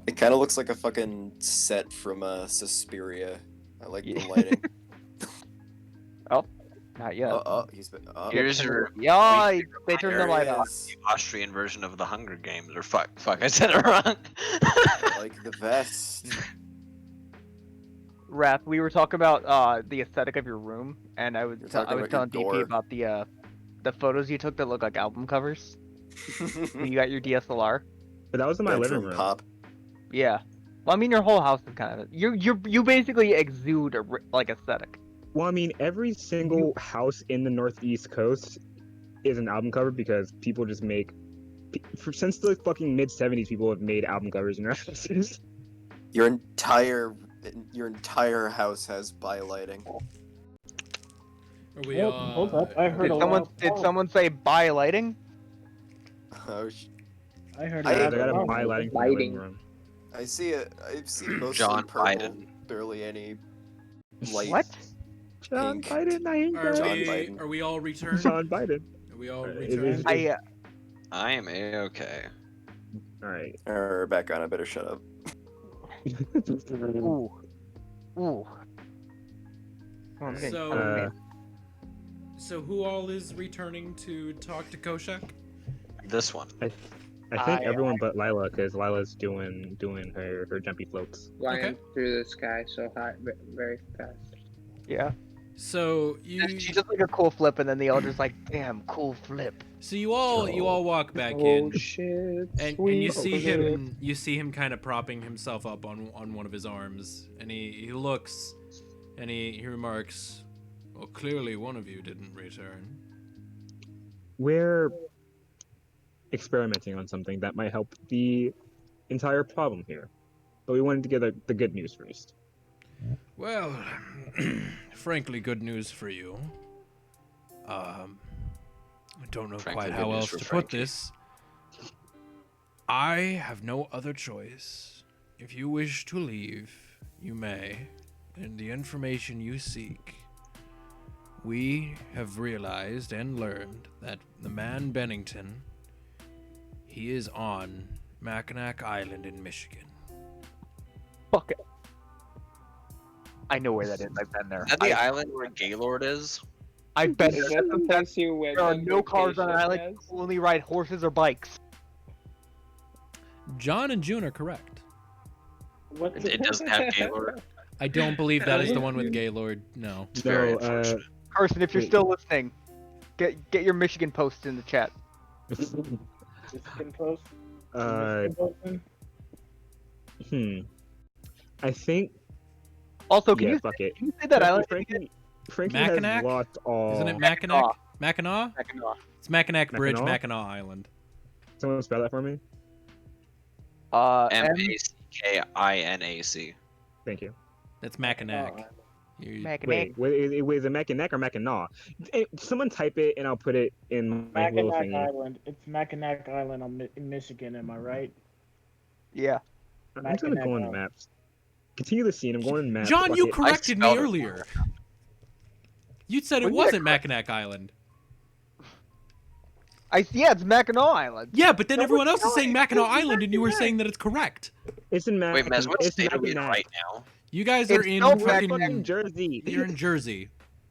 it kind of looks like a fucking set from Suspiria. I like Yeah. the lighting. Not yet. He's been. Here's your Yeah, weekly they turned the there light he off. is. the Austrian version of the Hunger Games. Or fuck, I said it wrong. I like the vest. Wrath, we were talking about the aesthetic of your room, and I was You're talking about telling your DP door. about the photos you took that look like album covers. You got your DSLR. But that was in my living Bedroom room. pop. Yeah. Well, I mean, your whole house is kind of you basically exude like aesthetic. Well, I mean, every single house in the Northeast Coast is an album cover because people just make. Since the fucking mid '70s, people have made album covers in their houses. Your entire house has lighting. Are we Yep, hold up, I heard Did a lot someone of did power. someone say buy lighting? Oh, I heard I- a I lot got of a power. buy lighting from the living Lighting. room. I see it. I've seen mostly John purple, Biden. barely any light. What? John Pink. Biden, I ain't Are John we Biden. are we all returned? John Biden. Are we all It returned? is- I am a-okay. All right. Back on. I better shut up. Ooh. Ooh. Come on, I'm getting So- tired. So who all is returning to talk to Koshak? This one. I think everyone but Lila, because Lila's doing her jumpy floats. Flying through the sky so high, very fast. Yeah. So you She just like a cool flip, and then the elder's like, "Damn, cool flip." so you all walk back Oh in. shit! And you see him kind of propping himself up on one of his arms, and he looks and he remarks, well, clearly one of you didn't return. We're experimenting on something that might help the entire problem here, but we wanted to get the good news first. Well, frankly, good news for you. I don't know Frankly, quite good how news else for to put Frankie. this. I have no other choice. If you wish to leave, you may. And the information you seek, we have realized and learned that the man Bennington, he is on Mackinac Island in Michigan. Fuck it. I know where that is. I've been there. Is that the island where Gaylord is? I bet Is that the place you went? there are on no cars on an vacation island. as? You only ride horses or bikes. John and June are correct. What's It doesn't have Gaylord. I don't believe that is the one with Gaylord. No. It's very No, unfortunate. Carson, if you're Wait. still listening, get your Michigan post in the chat. Michigan Post? uh, Michigan Postman? I think Also, can yeah, you fuck it. say that island? Frankie has Mackinac? lost all. Isn't it Mackinac? Mackinac? It's Mackinac Bridge, Mackinac? Mackinac Island. Someone spell that for me. Mackinac. Thank you. That's Mackinac. You- Mackinac. Wait, is it Mackinac or Mackinac? Someone type it and I'll put it in my little Mackinac thingy. Island. It's Mackinac Island in Michigan, am I right? Yeah. I'm just gonna go on maps. Continue the scene. I'm going on maps. John, you Fuck it. corrected me spelled it earlier. You said it When did I wasn't Mackinac Island. Yeah, it's Mackinac Island. Yeah, but then No, everyone else no, is saying it's Mackinac Mackinac. Island, and you were saying that it's correct. It's in Wait, Mez, what It's state are we in Mackinac. right now? You guys are It's in spelled We're in fucking fucking. Jersey. You're in Jersey.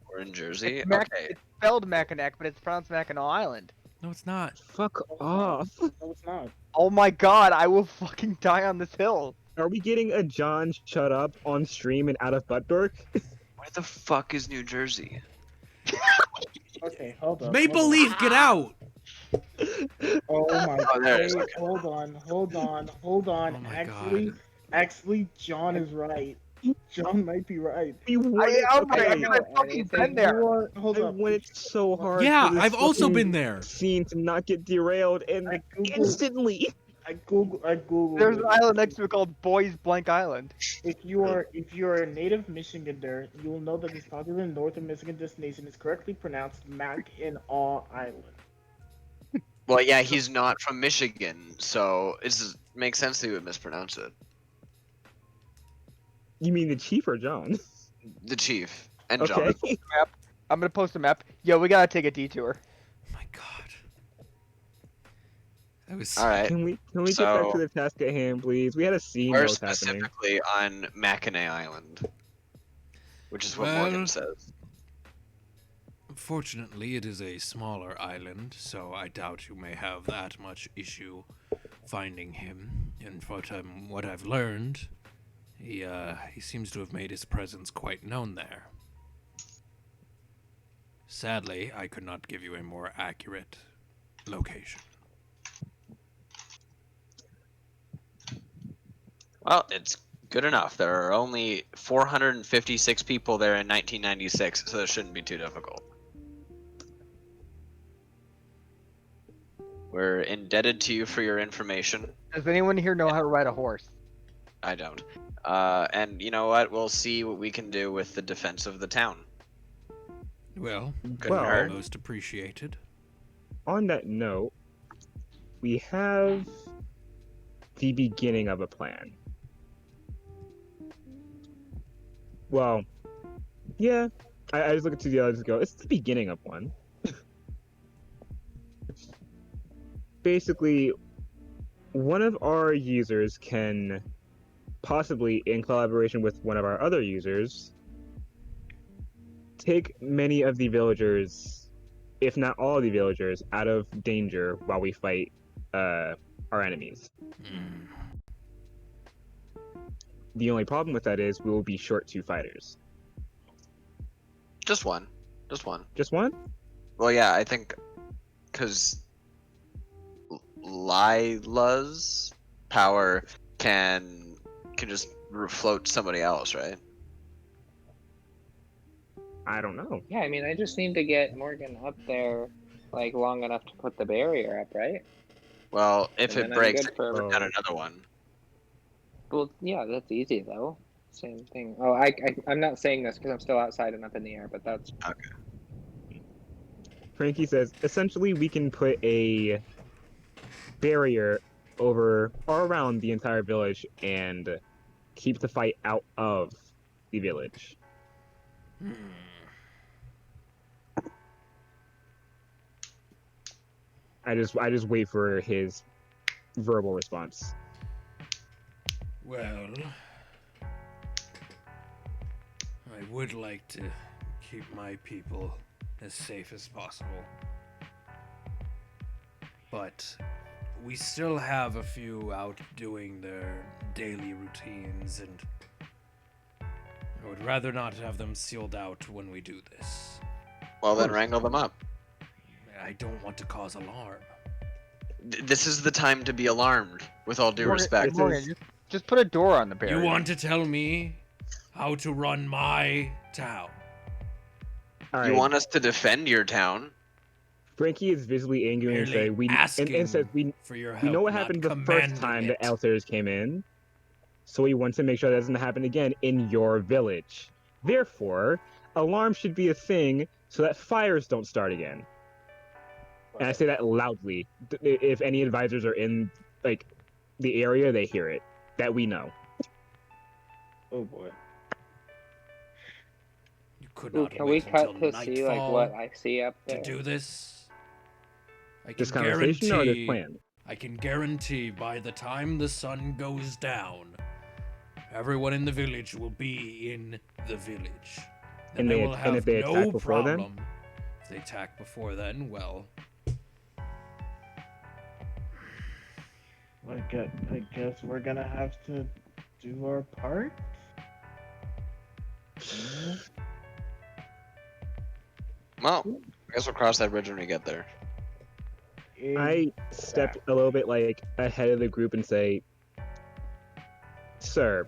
We're in Jersey? It's Okay. It's spelled Mackinac, but it's pronounced Mackinac Island. No, it's not. Fuck off. No, it's not. Oh my god, I will fucking die on this hill. Are we getting a John shut up on stream and out of butt dork? Where the fuck is New Jersey? Okay, hold on. Maple hold on. Leaf, get out! Oh my Oh, there it is, wait, okay. hold on. Oh my Actually, John is right. John might be right. We want it. I'm right, Okay. I've fucking been there. Hold I up. want it so hard. Yeah, for this I've also fucking been there. Scene to not get derailed and I googled. instantly. I googled. There's an it. island next to it called Boys Blank Island. If you're a native Michigander, you will know that this popular northern Michigan destination is correctly pronounced Mackinac Island. Well, yeah, he's not from Michigan, so it makes sense that he would mispronounce it. You mean the chief or John? The chief and Okay. John. I'm gonna post a map. Yo, we gotta take a detour. Oh my god. That was. All right. Can we get back So- to the task at hand, please? We had a scene that We're was happening. specifically on Mackinac Island, which is what Well- Morgan says. Fortunately, it is a smaller island, so I doubt you may have that much issue finding him. And from what I've learned, he seems to have made his presence quite known there. Sadly, I could not give you a more accurate location. Well, it's good enough. There are only 456 people there in 1996, so it shouldn't be too difficult. We're indebted to you for your information. Does anyone here know how to ride a horse? I don't. And you know what? We'll see what we can do with the defense of the town. Well, Couldn't Well- hurt. most appreciated. On that note, we have the beginning of a plan. Well, yeah. I just look at the others and go, it's the beginning of one. Basically, one of our users can possibly, in collaboration with one of our other users, take many of the villagers, if not all of the villagers, out of danger while we fight our enemies. Mm. The only problem with that is we will be short 2 fighters. Just one. Just one. Just one? Well, yeah, I think because Lila's power can just float somebody else, right? I don't know. Yeah, I mean, I just need to get Morgan up there, like, long enough to put the barrier up, right? Well, if And it then I'm breaks, good for- put down another one. Well, yeah, that's easy, though. Same thing. Oh, I'm not saying this because I'm still outside and up in the air, but that's... Frankie says, essentially we can put a barrier over or around the entire village and keep the fight out of the village. Hmm. I just wait for his verbal response. Well, I would like to keep my people as safe as possible. But we still have a few out doing their daily routines, and I would rather not have them sealed out when we do this. Well, then wrangle them up. I don't want to cause alarm. This is the time to be alarmed, with all due Morgan, respect. This Morgan, is- just put a door on the barrier. You want to tell me how to run my town? All You right. want us to defend your town? Frankie is visibly angry and Merely say we asking and says we for your help. we know what not happened the first commanding time it. the Elters came in, so we want to make sure that doesn't happen again in your village. Therefore, alarms should be a thing so that fires don't start again. And I say that loudly. If any advisors are in like the area, they hear it. that we know. Oh boy. You could Ooh, not can we wait cut until to see like what nightfall I see up to there? do this. I can This conversation or this guarantee. plan? I can guarantee by the time the sun goes down, everyone in the village will be in the village. Then And I they- will and have if they no attack before then? problem. If they attack before then, well, I guess we're gonna have to do our part. Well, I guess we'll cross that bridge when we get there. I step a little bit like ahead of the group and say, "Sir,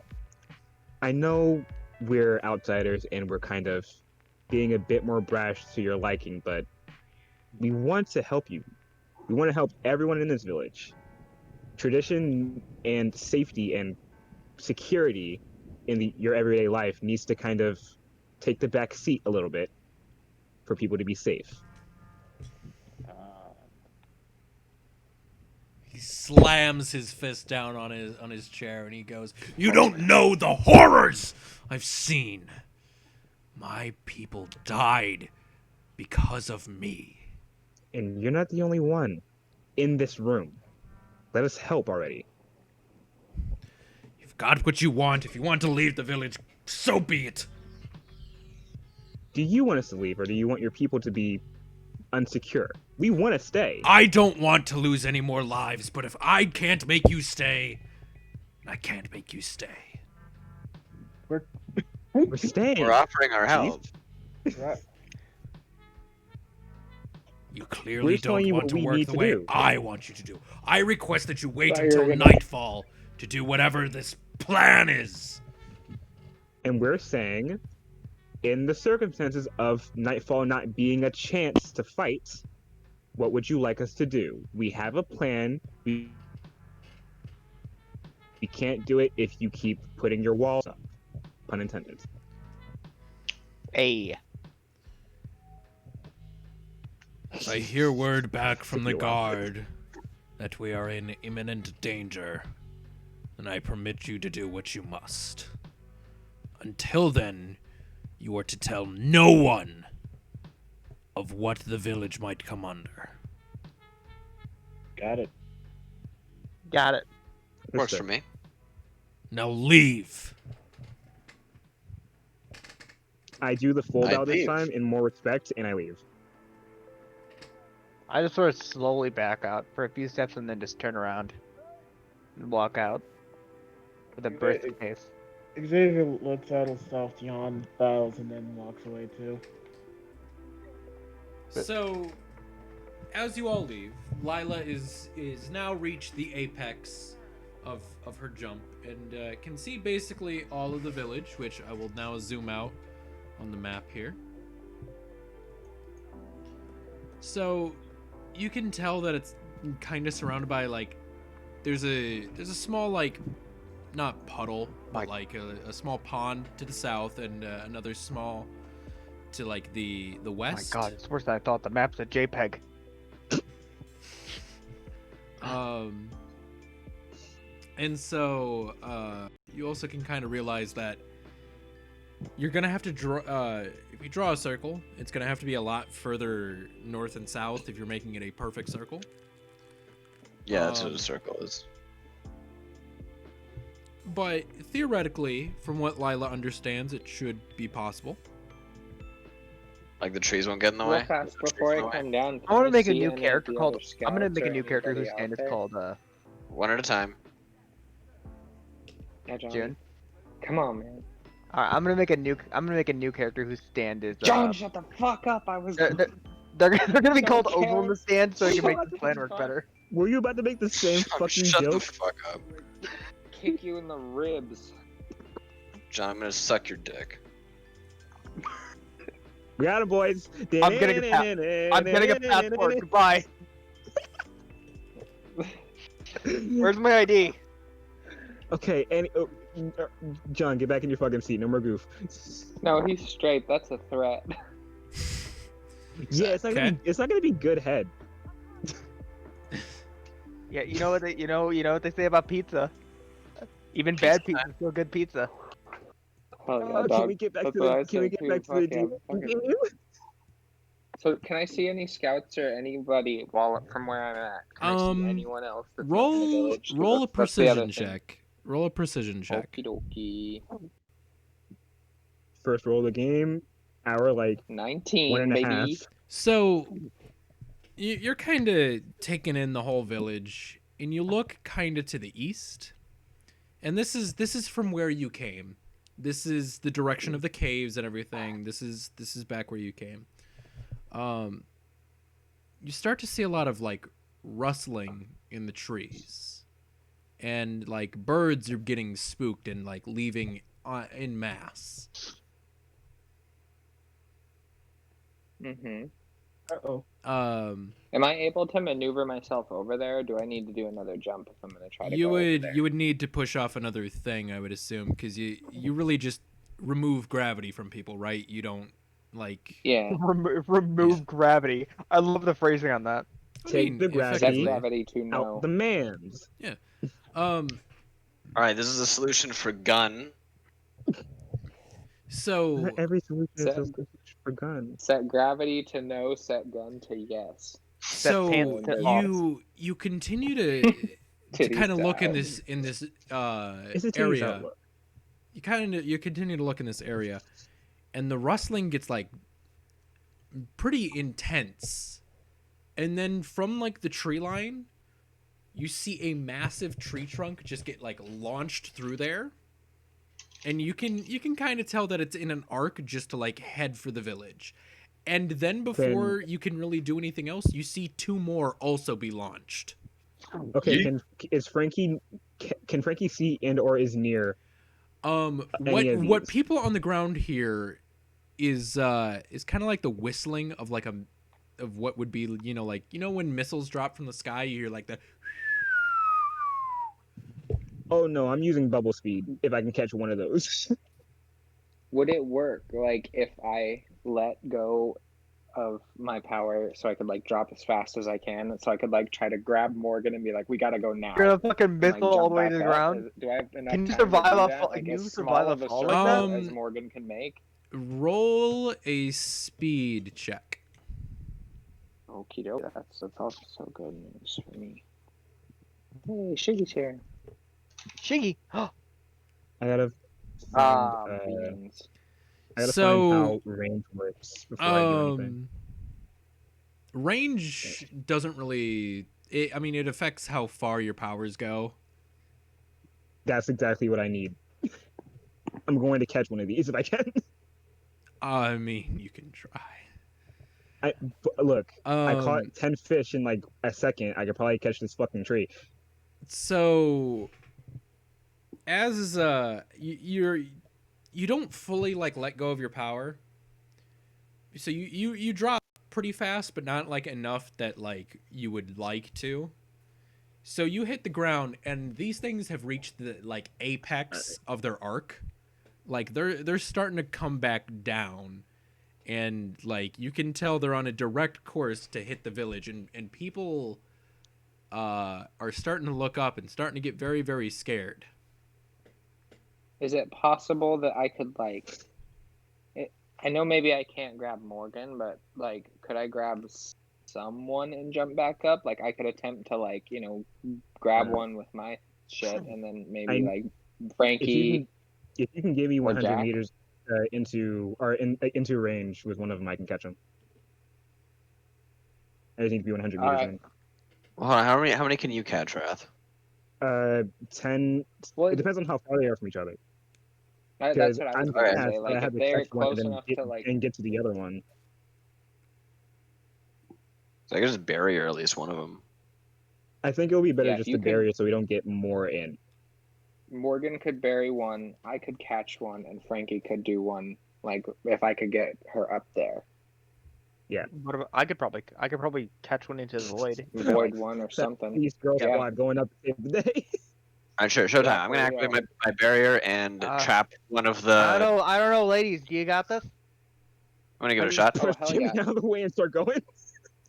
I know we're outsiders and we're kind of being a bit more brash to your liking, but we want to help you. We want to help everyone in this village. Tradition and safety and security in your everyday life needs to kind of take the back seat a little bit for people to be safe." he slams his fist down on his chair and he goes, "You don't know the horrors I've seen. My people died because of me." And you're not the only one in this room. Let us help already. You've got what you want. If you want to leave the village, so be it. Do you want us to leave, or do you want your people to be unsecure? We want to stay. I don't want to lose any more lives, but if I can't make you stay, I can't make you stay. We're staying. We're offering our help. You clearly We're telling don't you want what to we work need the to way do. I want you to do. I request that you wait Thought you were until gonna- nightfall to do whatever this plan is. And we're saying, in the circumstances of nightfall not being a chance to fight, what would you like us to do? We have a plan. We can't do it if you keep putting your walls up. Pun intended. Hey. If I hear word back from the Took you a while. guard that we are in imminent danger, then I permit you to do what you must. Until then, you are to tell no one of what the village might come under. Got it. Got it. Works for me. Now leave. I do the full I bow this leave. time in more respect, and I leave. I just sort of slowly back out for a few steps and then just turn around and walk out with a brisk pace. Xavier lets out a soft yawn, bows, and then walks away too. So, as you all leave, Lila is now reached the apex of her jump and can see basically all of the village, which I will now zoom out on the map here. So, you can tell that it's kind of surrounded by like there's a small like not puddle but like a small pond to the south and another small to like the Oh my west. god, it's worse than I thought. The map's a JPEG. And so you also can kind of realize that you're gonna have to draw. If you draw a circle, it's gonna have to be a lot further north and south if you're making it a perfect circle. Yeah, that's what Um, a circle is. But theoretically, from what Lila understands, it should be possible. Like the trees won't get in the Real way. fast The trees before in I the way? come down. I want to can make a see new any of character the called. other I'm gonna scouts make a or new character anybody whose out stand is there? called One at a time. Yeah, John. June. Come on, man. Alright, I'm gonna make a new character whose stand is. John, shut the fuck up! I was. They're gonna be called Okay. Over on the Stand, so I can make Shut the plan the work fuck better. Were you about to make the same John, fucking shut joke? the fuck up. Kick you in the ribs. John, I'm gonna suck your dick. We got it, boys. I'm getting a passport. Goodbye. Where's my ID? Okay, John, get back in your fucking seat. No more goof. No, he's straight. That's a threat. Yeah, it's not Okay. it's not gonna be good head. Yeah, you know what they say about pizza. Even bad pizza is still good pizza. Oh yeah, Can dog. we get back That's to what I the? was Can we saying get too. back to Fuck the yeah, game? So can I see any scouts or anybody while from where I'm at? Can I see anyone else that's not in the village? 'Cause roll a that's the other precision thing. check. Roll a precision check. Okie dokie. First roll of the game. Hour like 19, 1.5. baby. So you're kind of taking in the whole village, and you look kind of to the east, and this is from where you came. This is the direction of the caves and everything. This is back where you came. You start to see a lot of like rustling in the trees, and like birds are getting spooked and like leaving in mass. Mm-hmm. Uh-oh. Am I able to maneuver myself over there? Or do I need to do another jump if I'm gonna try to go over there? You would need to push off another thing, I would assume, because you really just remove gravity from people, right? You don't like. Yeah. Remove gravity. I love the phrasing on that. I Take mean, the Set gravity effectively. gravity to out no. the man's. Um. All right, this is a solution for gun. So Every solution is Set- a solution for guns. Set gravity to no, set gun to yes. so pants to you continue to Titties kind of to look in out. this It's a titties area. outlook. You continue to look in this area, and the rustling gets like pretty intense, and then from like the tree line, you see a massive tree trunk just get like launched through there, and you can kind of tell that it's in an arc just to like head for the village. And then before you can really do anything else, you see two more also be launched. Okay, can Frankie see and or is near any of What these? people on the ground hear is kind of like the whistling of like of what would be, like when missiles drop from the sky, you hear like the. Oh no, I'm using bubble speed if I can catch one of those. Would it work like if I let go of my power so I could like drop as fast as I can, and so I could like try to grab Morgan and be like, "We gotta go now." You're gonna fucking and, like, missile all jump the way back to the up? ground? Do I have enough Can you time survive to do a that? fall- Like can as you small survive a of a fall circle like that? as Morgan can make? Roll a speed check. Okie doke. That's also so good news for me. Hey, Shiggy's here. Shiggy. I gotta find. Beans. I gotta find So, how range works before I do anything. Range doesn't really. I mean, it affects how far your powers go. That's exactly what I need. I'm going to catch one of these if I can. I mean, you can try. Look, I Um, caught 10 fish in like a second. I could probably catch this fucking tree. So, as you don't fully like let go of your power. So you drop pretty fast, but not like enough that like you would like to. So you hit the ground, and these things have reached the like apex of their arc. Like they're starting to come back down, and like you can tell they're on a direct course to hit the village, and people are starting to look up and starting to get very, very scared. Is it possible that I could like? I know maybe I can't grab Morgan, but like, could I grab someone and jump back up? Like, I could attempt to like grab one with my shit, and then maybe like Frankie. If you can give me Or 100 Jack? meters into range with one of them, I can catch them. I just need to be 100 meters Alright. in. Hold on, how many can you catch, Wrath? 10. Well, It depends on how far they are from each other. that's what I was I'm going to fast, say. but I Like, have if to they're catch one close and enough to like, get to the other one. So I can just barrier at least one of them. I think it'll be better Yeah, if just you to could- bury it so we don't get more in. Morgan could bury one, I could catch one, and Frankie could do one. Like, if I could get her up there, What about, I could probably catch one into the void. void one or something. These girl Yeah. squad going up to save the day. All right, sure, showtime. Yeah, I'm gonna there you activate go. my barrier and trap one of the. I don't know, ladies. Do you got this? I'm gonna give it a I shot. just push hell Jimmy yeah. out of the way and start going.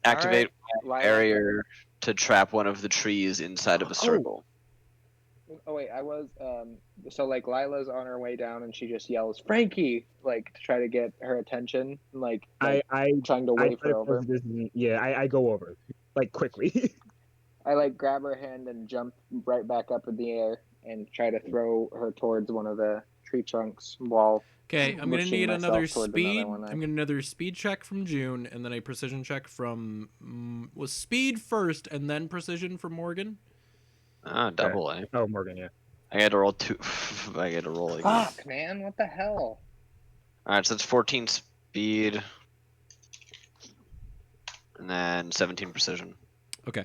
Activate Lilac. barrier to trap one of the trees inside of a circle. Oh wait, I was so like Lila's on her way down and she just yells Frankie like to try to get her attention, like I trying to I wave try her to over. yeah, I go over like quickly. I like grab her hand and jump right back up in the air and try to throw her towards one of the tree trunks while Okay, I'm gonna mushing need another myself towards another speed. one. I'm gonna another speed check from June, and then a precision check from was speed first, and then precision from Morgan. Ah, double A. Oh, Morgan, yeah. I had to roll two. I had to roll again. Fuck, man, what the hell? Alright, so it's 14 speed. And then 17 precision. Okay.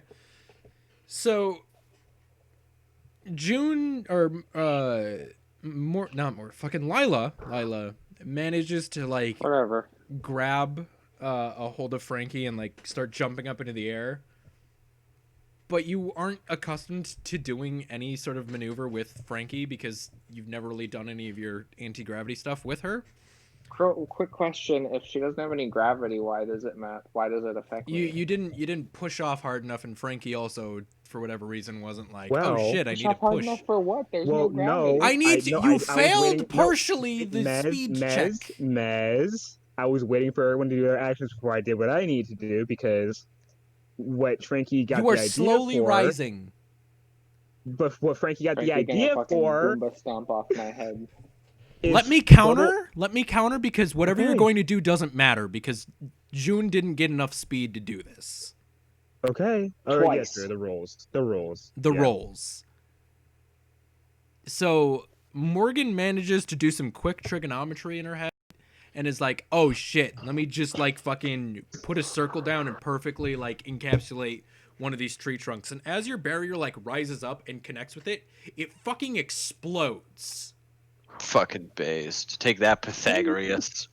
So June or fucking Lila manages to like Whatever. grab a hold of Frankie and like start jumping up into the air. But you aren't accustomed to doing any sort of maneuver with Frankie because you've never really done any of your anti-gravity stuff with her. Quick question: if she doesn't have any gravity, why does it affect me? You didn't push off hard enough, and Frankie also for whatever reason wasn't like, Well, oh shit, I Push need to off hard push. enough for what? There's Well, no gravity. no. I need to. no, You I was failed waiting- no, partially the speed check. Mez. I was waiting for everyone to do their actions before I did what I need to do because what Frankie got You are the idea slowly for, rising. but what Frankie got the Frankie's gonna idea fucking for Goomba stomp off my head. is Let me total- counter. Let me counter because whatever you're Okay. going to do doesn't matter because June didn't get enough speed to do this. Okay. All right. Yes, Twice. sir. The rules. The rules. The Yeah. rolls. So Morgan manages to do some quick trigonometry in her head and is like, oh shit, let me just like fucking put a circle down and perfectly like encapsulate one of these tree trunks. And as your barrier like rises up and connects with it, it fucking explodes. Fucking based. Take that, Pythagoras.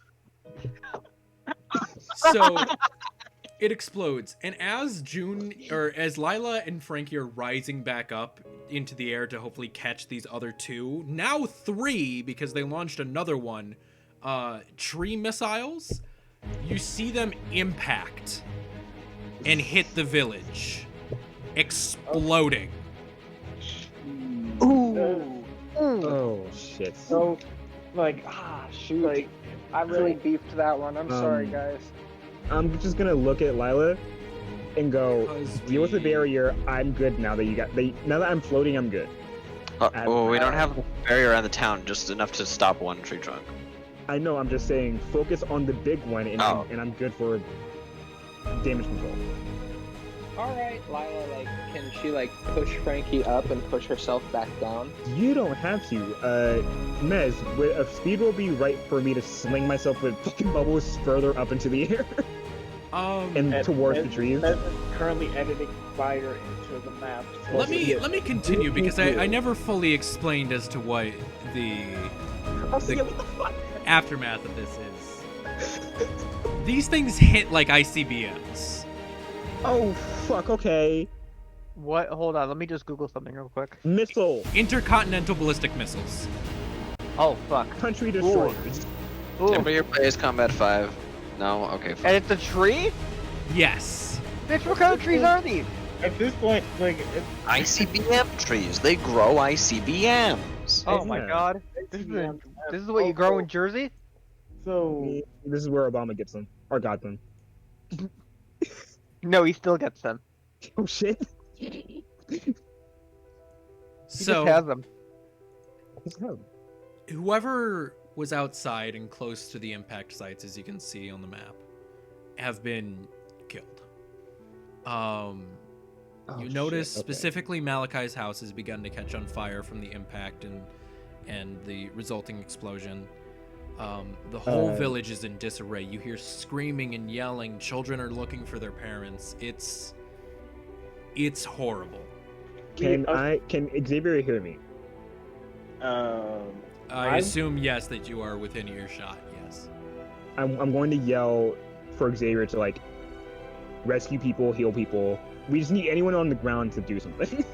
So it explodes, and as Lila and Frankie are rising back up into the air to hopefully catch these other two, now 3 because they launched another one, tree missiles, you see them impact and hit the village, exploding. Ooh. Oh shit. So, like, Shoot. like, I really beefed that one. I'm sorry, guys. I'm just gonna look at Lila and go, Because deal with the we- barrier. I'm good now that now that I'm floating, I'm good. Well, we don't have a barrier around the town, just enough to stop one tree trunk. I know. I'm just saying, focus on the big one, and Oh. I'm good for damage control. All right, Lila. Like, can she like push Frankie up and push herself back down? You don't have to. Mez, a speed will be right for me to sling myself with fucking bubbles further up into the air and And towards Mez- the trees. Mez is currently editing fire into the map. So let me continue because I never fully explained as to what the What the fuck? aftermath of this is. These things hit like ICBMs. Oh fuck. Okay. What? Hold on. Let me just Google something real quick. Missile. Intercontinental ballistic missiles. Oh fuck. Country destroyers. Ooh. Anybody here play Ace Combat 5? No? Okay, fine. And it's a tree? Yes. Bitch, what kind of trees are these? At this point, like, ICBM trees. They grow ICBMs. Oh my Yeah. god. This is what you grow in Jersey? So, This is where Obama gets them, or got them. No, he still gets them. Oh shit. He So just has them. whoever was outside and close to the impact sites, as you can see on the map, have been killed. You notice specifically Malachi's house has begun to catch on fire from the impact and the resulting explosion. The whole village is in disarray. You hear screaming and yelling. Children are looking for their parents. It's horrible. Can Xavier hear me? I assume yes that you are within earshot. Yes. I'm going to yell for Xavier to like rescue people, heal people. We just need anyone on the ground to do something.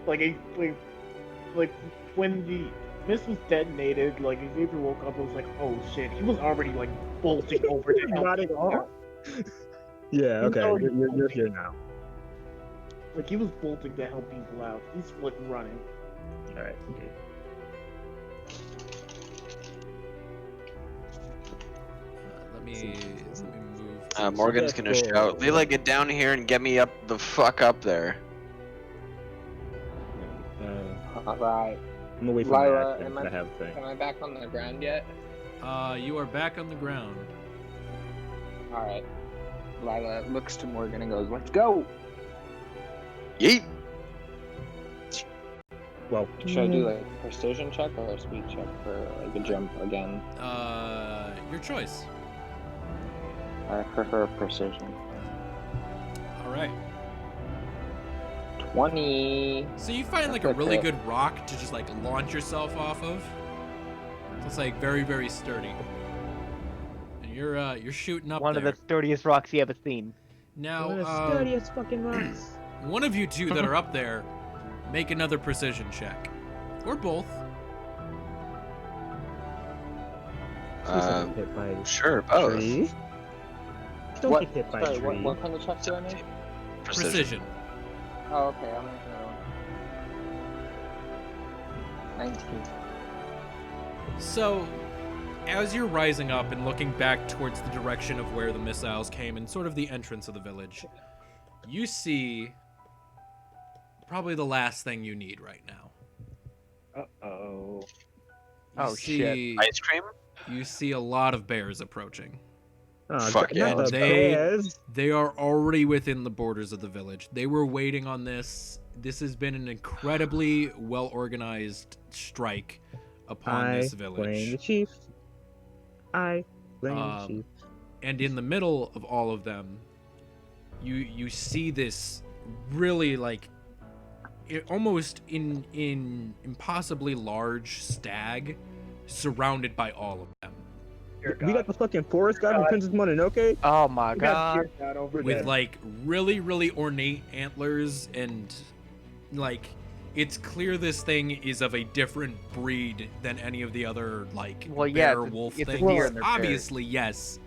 like when the missile detonated, like Xavier woke up and was like, "Oh shit!" He was already like bolting over to help Nodding people off. out. Yeah, okay, No, you're here now. Like he was bolting to help people out. He's like running. All right. Okay. Let me move. Morgan's gonna shout, Leela, get down here and get me up the fuck up there. All right. I'm away from my Lyra, action. am I have a thing. Am I back on the ground yet? You are back on the ground. All right. Lila looks to Morgan and goes, "Let's go." Yeet! Well, Should I do like a precision check or a speed check for like a jump again? Your choice. I prefer precision. All right. 20. So you find like a That's really okay. good rock to just like launch yourself off of. So it's like very, very sturdy. And you're shooting up One there. of the sturdiest rocks you ever seen. Now, one of the sturdiest fucking rocks. one of you two that are up there, make another precision check, or both. Please don't get hit by a Sure, both. tree. Don't What? get hit by Sorry, a tree. what kind of check do I make? Precision. Oh, okay. I'm making another one. 19. So, as you're rising up and looking back towards the direction of where the missiles came and sort of the entrance of the village, you see probably the last thing you need right now. Uh-oh. Oh, shit. Ice cream? You see a lot of bears approaching. Oh, Fuck yeah, not let's the go. bears. They are already within the borders of the village. They were waiting on this. This has been an incredibly well-organized strike upon this Blame the village. chief. I blame the chief. And in the middle of all of them, you see this really like almost impossibly large stag surrounded by all of them. We got the fucking forest guy from Princess Mononoke. Oh my We got god. Deer God over With there. like really, really ornate antlers and like it's clear this thing is of a different breed than any of the other like Well, yeah, bear it's a- wolf it's a things. deer and they're bears. Obviously, yes.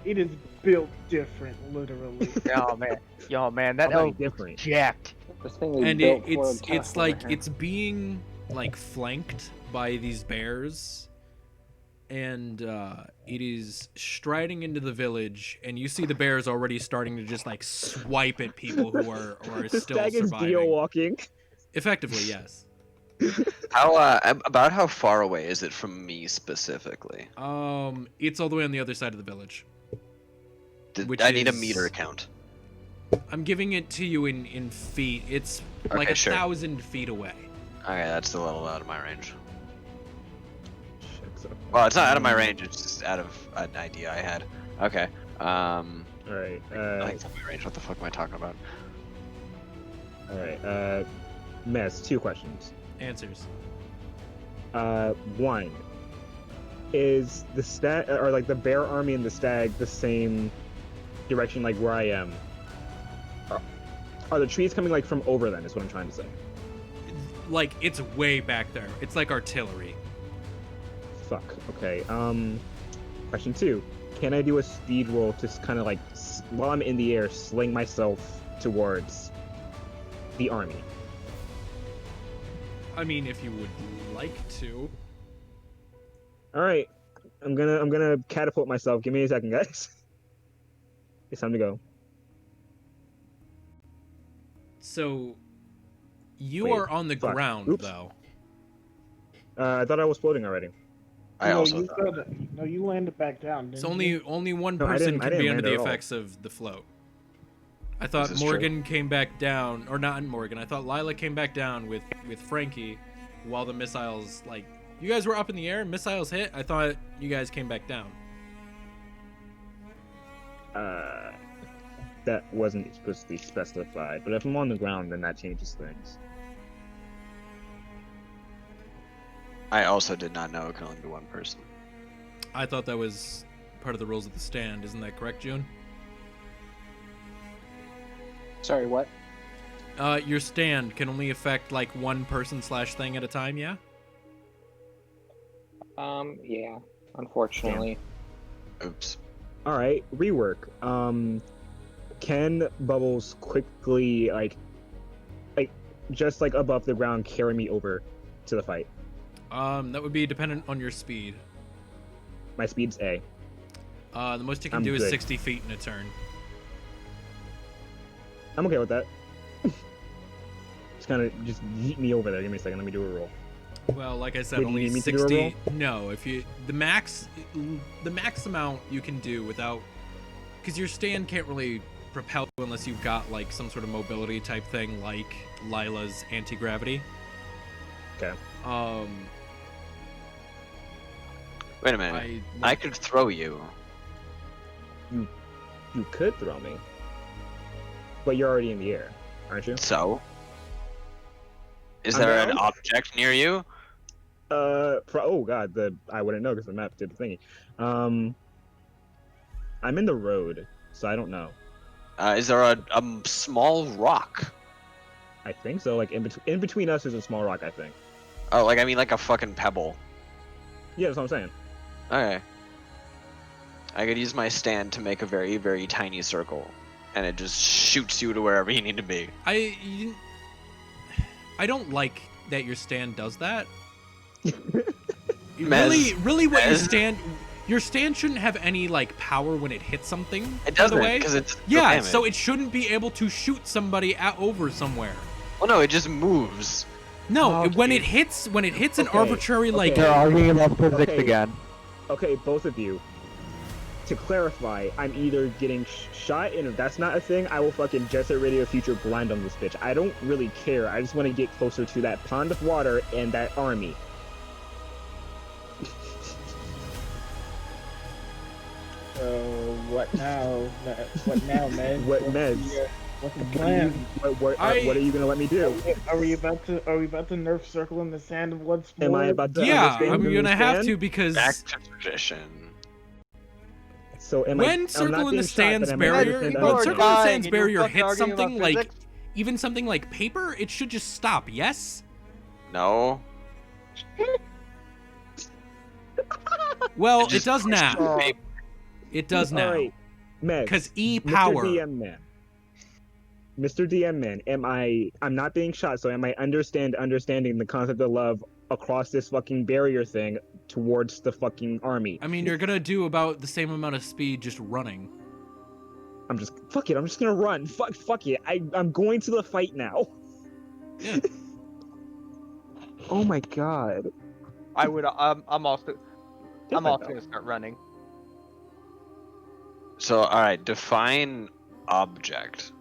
It is built different, literally. Oh man. Yo man, that How elk different. jacked. This thing is And built for it's a Tesla, like man. it's being like flanked by these bears, and it is striding into the village, and you see the bears already starting to just like swipe at people who are The still stag is surviving. deal walking. Effectively, yes. About how far away is it from me specifically? It's all the way on the other side of the village. Which I need a is- meter count. I'm giving it to you in feet. It's like Okay, 1,000 feet away. Okay, that's a little out of my range. Shit, so Well, it's not out of my range. It's just out of an idea I had. Okay. Alright, I think it's out of my range. What the fuck am I talking about? alright, Mess, 2 questions. Answers. One, is the stag, or like the bear army and the stag the same direction like where I am? Are the trees coming like from over them is what I'm trying to say. Like it's way back there. It's like artillery. Fuck, okay. Question 2, can I do a speed roll to kind of like, while I'm in the air, sling myself towards the army? I mean, if you would like to. Alright, I'm gonna catapult myself. Give me a second, guys. It's time to go. So, you Wait, are on the fuck. ground, Oops. though. I thought I was floating already. I no, also you no, you landed back down. It's Didn't only you? only one No, I person didn't- I can didn't be under land the at all. effects of the float. I thought This is true. Morgan came back down, or not Morgan. I thought Lila came back down with Frankie, while the missiles like you guys were up in the air. Missiles hit. I thought you guys came back down. That wasn't supposed to be specified, but if I'm on the ground, then that changes things. I also did not know it could only be one person. I thought that was part of the rules of the stand. Isn't that correct, June? Sorry, what? Your stand can only affect like one person / thing at a time. Yeah. Yeah. Unfortunately. Oops. Alright, rework. Can Bubbles quickly, like, just like above the ground, carry me over to the fight? That would be dependent on your speed. My speed's A. The most you can I'm do is good. 60 feet in a turn. I'm okay with that. Just yeet me over there. Give me a second. Let me do a roll. Well, like I said, Wait, do you only need me to do a 60. No, if you the max amount you can do without, because your stand can't really propel you unless you've got like some sort of mobility type thing like Lila's anti-gravity. Okay. Wait a minute. I could throw you. You could throw me, but you're already in the air, aren't you? So? Is I'm there an down. object near you? Oh god, I wouldn't know because the map did the thingy. I'm in the road, so I don't know. Is there a small rock? I think so. Like in between us is a small rock. I think. Oh, like I mean, like a fucking pebble. Yeah, that's what I'm saying. Okay. I could use my stand to make a very, very tiny circle, and it just shoots you to wherever you need to be. I don't like that your stand does that. Really, what your stand shouldn't have any like power when it hits something. It by the doesn't, way. because it's Yeah, damage. so it shouldn't be able to shoot somebody over somewhere. Well, no, it just moves. No, Oh, when geez. it hits an Okay, arbitrary like okay. They're arguing about physics Okay. again. Okay, both of you. To clarify, I'm either getting shot, and if that's not a thing, I will fucking Jet Set Radio Future blind on this bitch. I don't really care. I just want to get closer to that pond of water and that army. So what now? What now, man? What What's meds? what's the plan? What are you gonna let me do? Are we about to nerf circle in the sand once more? Am I about to yeah, understand I'm and gonna have understand? to because Back to tradition. So am when I'm Circle not in the being shot, Stands but am I barrier, understand People when are Circle in the dying Stands and you're barrier fucking hits arguing about something like physics? even something like paper, it should just stop. Yes. No. Well, it just does pushes now. the paper. It does All now. right, Mez, Because E Mr. power. DM man. Mr. DM man, I'm not being shot, so am I understanding the concept of love across this fucking barrier thing towards the fucking army? I mean, you're gonna do about the same amount of speed just running. Fuck it, I'm just gonna run. Fuck it. I'm going to the fight now. Yeah. Oh my god. I would. I'm also Yes, I know. gonna start running. So, all right, define object.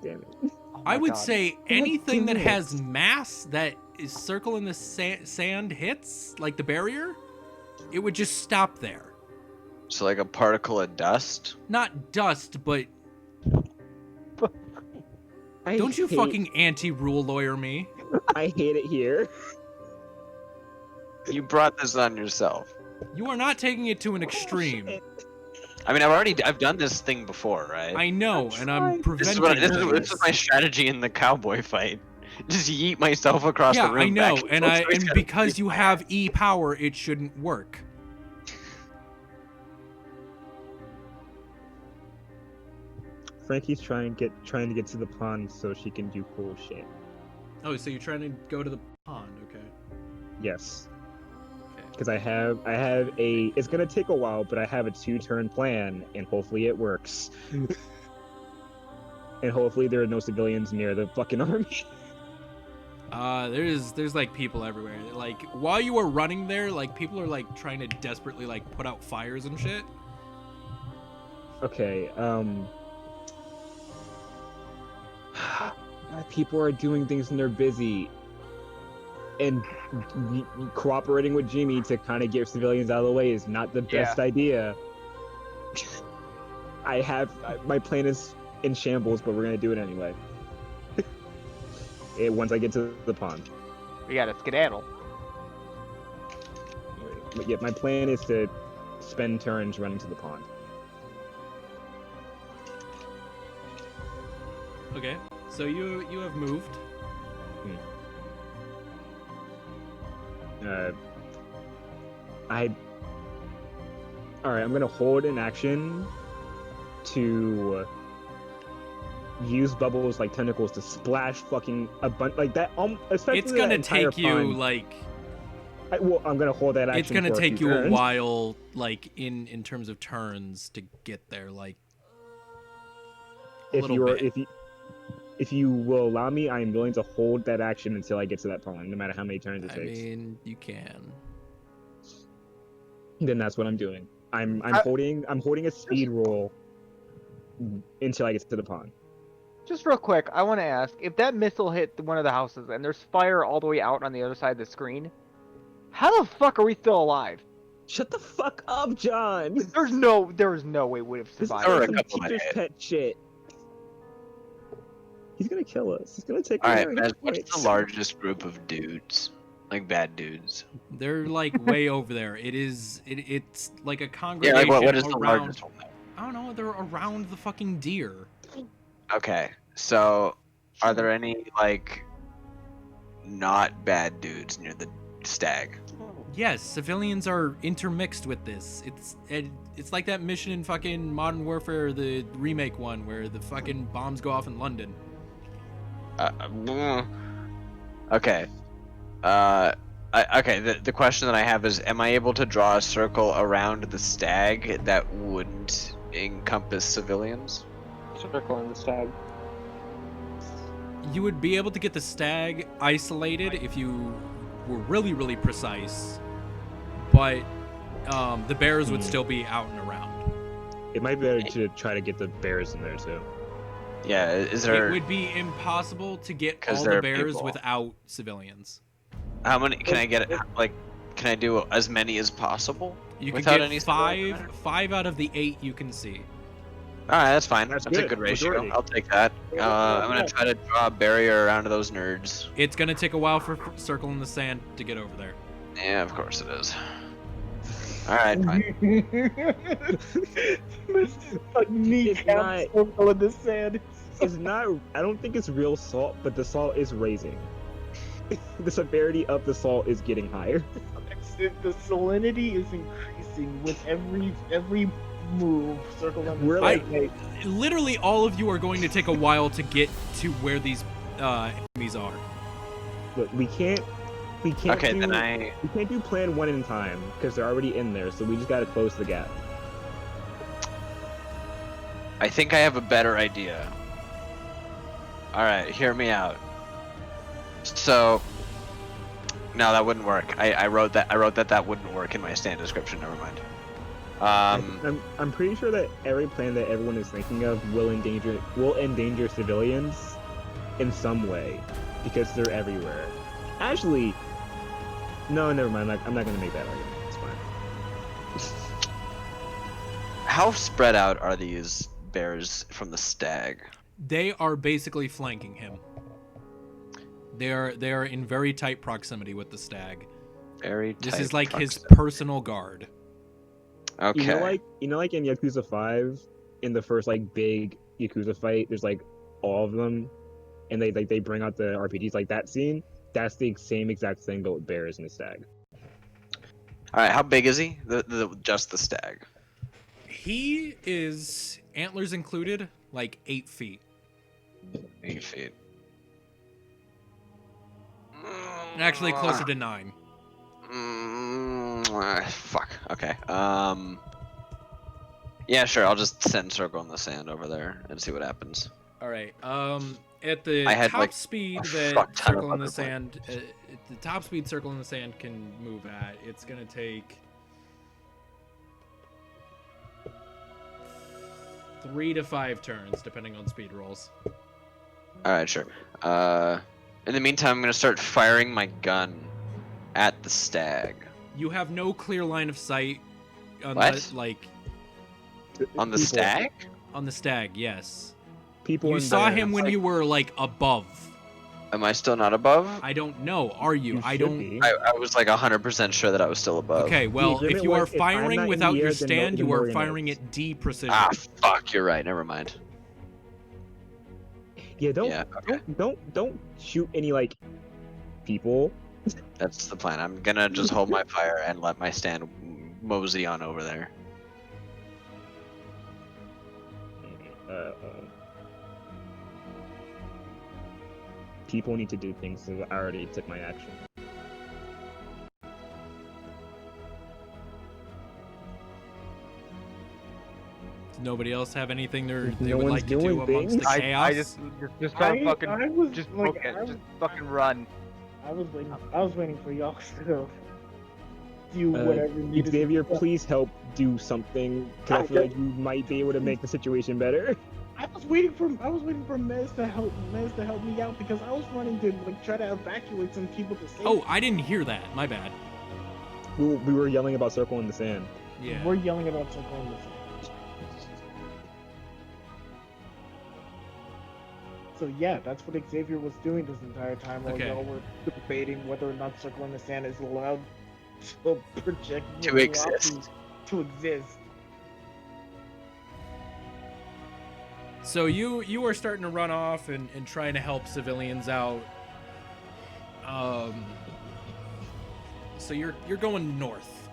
Damn it. Oh I my would God. say Give me anything 2 that has minutes. mass that is Circle in the sand hits, like the barrier, it would just stop there. So, like a particle of dust. Not dust, but I don't you hate- fucking anti-rule lawyer me. I hate it here. You brought this on yourself. You are not taking it to an extreme. shit. I mean, I've done this thing before, right? I know, and I'm This is, preventing this is my strategy in the cowboy fight. Just yeet myself across Yeah, the room. I know, back and forth, so he's and gotta because beat you my have ass. E power, it shouldn't work. Frankie's trying to get to the pond so she can do cool shit. Oh, so you're trying to go to the pond, okay? Yes. Okay. Because I have a. It's gonna take a while, but I have a 2-turn plan, and hopefully it works. And hopefully there are no civilians near the fucking army. There's like people everywhere. Like while you were running there, like people are like trying to desperately like put out fires and shit. Okay. People are doing things and they're busy, and cooperating with Jimmy to kind of get civilians out of the way is not the best idea. My plan is in shambles, but we're gonna do it anyway. Once I get to the pond. We got a skedaddle. But yeah, my plan is to spend turns running to the pond. Okay, so you have moved. Alright, I'm gonna hold an action to use bubbles like tentacles to splash fucking a bunch like that. Especially It's that gonna entire take you pond. like Well, I'm gonna hold that action. it's gonna for take few you a turns. while, like in terms of turns to get there. Like a little bit. If you will allow me, I am willing to hold that action until I get to that pond, no matter how many turns it I takes. mean, you can. Then that's what I'm doing. I'm holding a speed roll until I get to the pond. Just real quick, I want to ask if that missile hit one of the houses and there's fire all the way out on the other side of the screen. How the fuck are we still alive? Shut the fuck up, John. There was no way we would have This is survived. There were like a some couple that teacher's hit. pet shit. He's gonna kill us. He's gonna take All away right, our Mez, hit what's points. the largest group of dudes? Like bad dudes. They're like way over there. It's like a Yeah, congregation like what is the around. largest one? I don't know. They're around the fucking deer. Okay, so are there any like not bad dudes near the stag? Yes, civilians are intermixed with this. It's like that mission in fucking Modern Warfare, the remake one, where the fucking bombs go off in London. Okay. Okay. The question that I have is, am I able to draw a circle around the stag that wouldn't encompass civilians? Circle in the stag. You would be able to get the stag isolated if you were really, really precise, but the bears would still be out and around. It might be better to try to get the bears in there too. Yeah. Is It there? would be impossible to get 'Cause all there the are bears people. without civilians. How many can I get? Like, can I do as many as possible? You could Without get any five out of the 8 you can see. All right, that's fine. That's That's a good. good ratio. Majority. I'll take that. I'm gonna try to draw a barrier around those nerds. It's gonna take a while for Circle in the Sand to get over there. Yeah, of course it is. All right, fine. A kneecap not- circle in the sand. It's not. I don't think it's real salt, but the salt is raising. The severity of the salt is getting higher. The salinity is increasing with every move. Circle in the We're sand. like, Literally, all of you are going to take a while to get to where these enemies are. look, we can't. Okay, do, then we can't do plan one in time because they're already in there. So we just gotta close the gap. I think I have a better idea. All right, hear me out. So, no, that wouldn't work. I wrote that wouldn't work in my stand description. Never mind. I'm pretty sure that every plan that everyone is thinking of will endanger civilians in some way because they're everywhere. Actually, no, never mind. I'm not gonna make that argument. It's fine. How spread out are these bears from the stag? They are basically flanking him. They are in very tight proximity with the stag. Very. This tight is like his proximity. personal guard. Okay. You know, like in Yakuza 5, in the first like big Yakuza fight, there's like all of them, and they bring out the RPGs like that scene. That's the same exact thing, but with bears and the stag. All right. How big is he? Just the stag. He is, antlers included, like 8 feet. 8 feet. Actually, closer to 9. Fuck. Okay. Yeah, sure. I'll just send Circle in the Sand over there and see what happens. All right. At the I had, top like, speed a that fuck ton of Circle in the other Sand, at the top speed Circle in the Sand can move at, it's gonna take 3 to 5 turns, depending on speed rolls. All right, sure. In the meantime, I'm gonna start firing my gun at the stag. You have no clear line of sight, like On the People- stag? on the stag. Yes, People. you in saw bears. him when you were like above. Am I still not above? I don't know. Are you? You I should don't. be. I was like 100% sure that I was still above. Okay, well, limit if you was, are if I'm not firing in without the your air, then stand, the you are Morgan firing is. at D precision. Ah, fuck. You're right. Never mind. Yeah, Yeah. Okay. don't shoot any like people. That's the plan. I'm gonna just hold my fire and let my stand mosey on over there. people need to do things, so I already took my action. Does nobody else have anything they No would one's like to do doing amongst the things? chaos? I just try to fucking I was just like, book it. I, Just fucking run. I was waiting for y'all to do whatever needed Xavier, to be done. please help do something, because I feel like you might be able to make the situation better. I was waiting for Mez to help me out because I was running to like try to evacuate some people to save. Oh, I didn't hear that. My bad. We were yelling about circle in the sand. Yeah. We're yelling about circle in the sand. So yeah, that's what Xavier was doing this entire time while Okay. y'all were debating whether or not circle in the sand is allowed to project To exist. to exist. So you are starting to run off and trying to help civilians out. So you're going north,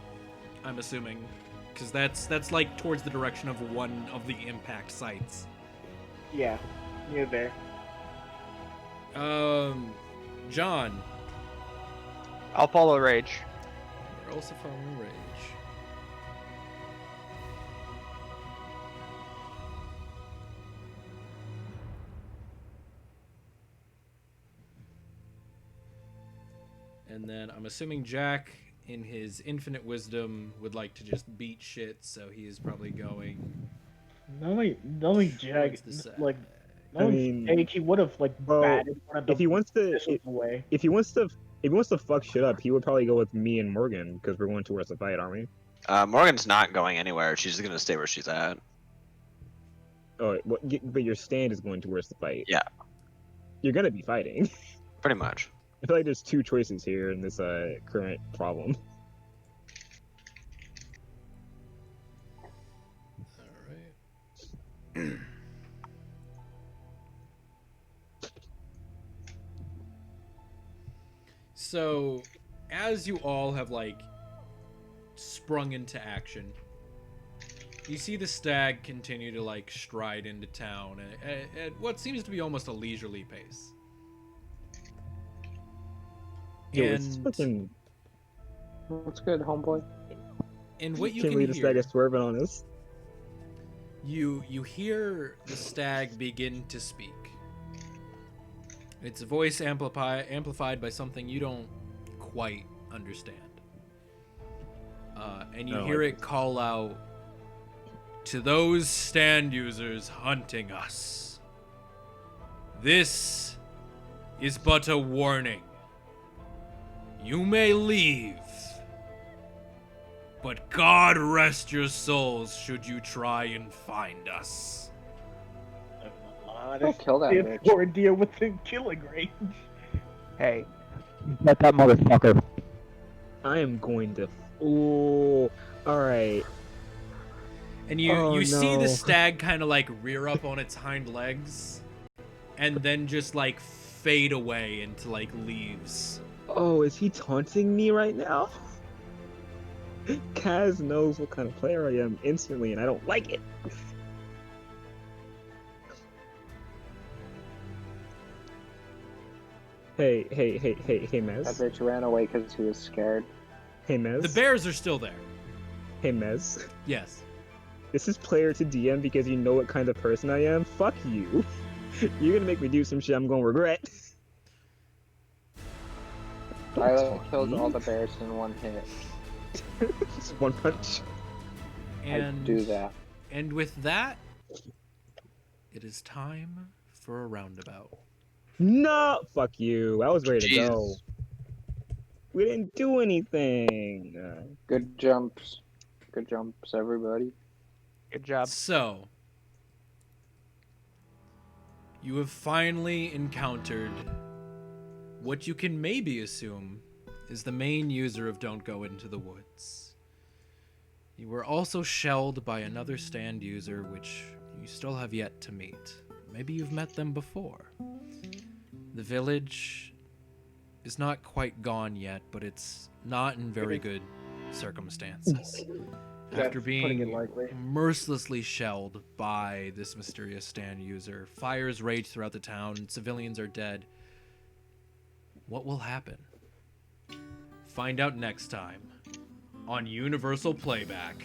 I'm assuming, because that's like towards the direction of one of the impact sites. Yeah, near there. John. I'll follow Rage. You're also following Rage. And then I'm assuming Jack, in his infinite wisdom, would like to just beat shit, so he is probably going. Knowing Jack, towards the side. like, I knowing mean, Jake, he would have like bro, batted one of the if he wants to, officials away. if he wants to fuck shit up, he would probably go with me and Morgan, because we're going towards the fight, aren't we? Morgan's not going anywhere. She's just gonna stay where she's at. Oh, but your stand is going towards the fight. Yeah. You're gonna be fighting. Pretty much. I feel like there's two choices here in this current problem. All right. So, as you all have like sprung into action, you see the stag continue to like stride into town at what seems to be almost a leisurely pace. Yo, it's And- fucking. What's good, homeboy? And what you Can't can believe the stag hear, is swerving on us. you hear the stag begin to speak. Its voice amplified by something you don't quite understand. And you No, hear I- it call out, "To those stand users hunting us, this is but a warning. You may leave, but God rest your souls should you try and find us." Go kill that bitch. Poor deer within killing range. Hey, let that motherfucker. I am going to. Oh, all right. And you Oh, see no. the stag kind of like rear up on its hind legs and then just like fade away into like leaves. Oh, is he taunting me right now? Kaz knows what kind of player I am instantly, and I don't like it. Hey, That Mez. bitch ran away because he was scared. Hey, Mez. The bears are still there. Hey, Mez. Yes. This is player to DM because you know what kind of person I am. Fuck you. You're gonna make me do some shit I'm gonna regret. I killed all the bears in one hit. Just one punch. And I do that. And with that, it is time for a roundabout. No, fuck you. I was ready to Jesus. go. We didn't do anything. Good jumps. Good jumps, everybody. Good job. So, you have finally encountered what you can maybe assume is the main user of Don't Go Into the Woods. You were also shelled by another stand user, which you still have yet to meet. Maybe you've met them before. The village is not quite gone yet, but it's not in very good circumstances. After That's putting it being lightly. mercilessly shelled by this mysterious stand user, fires rage throughout the town, civilians are dead. what will happen? Find out next time on Universal Playback.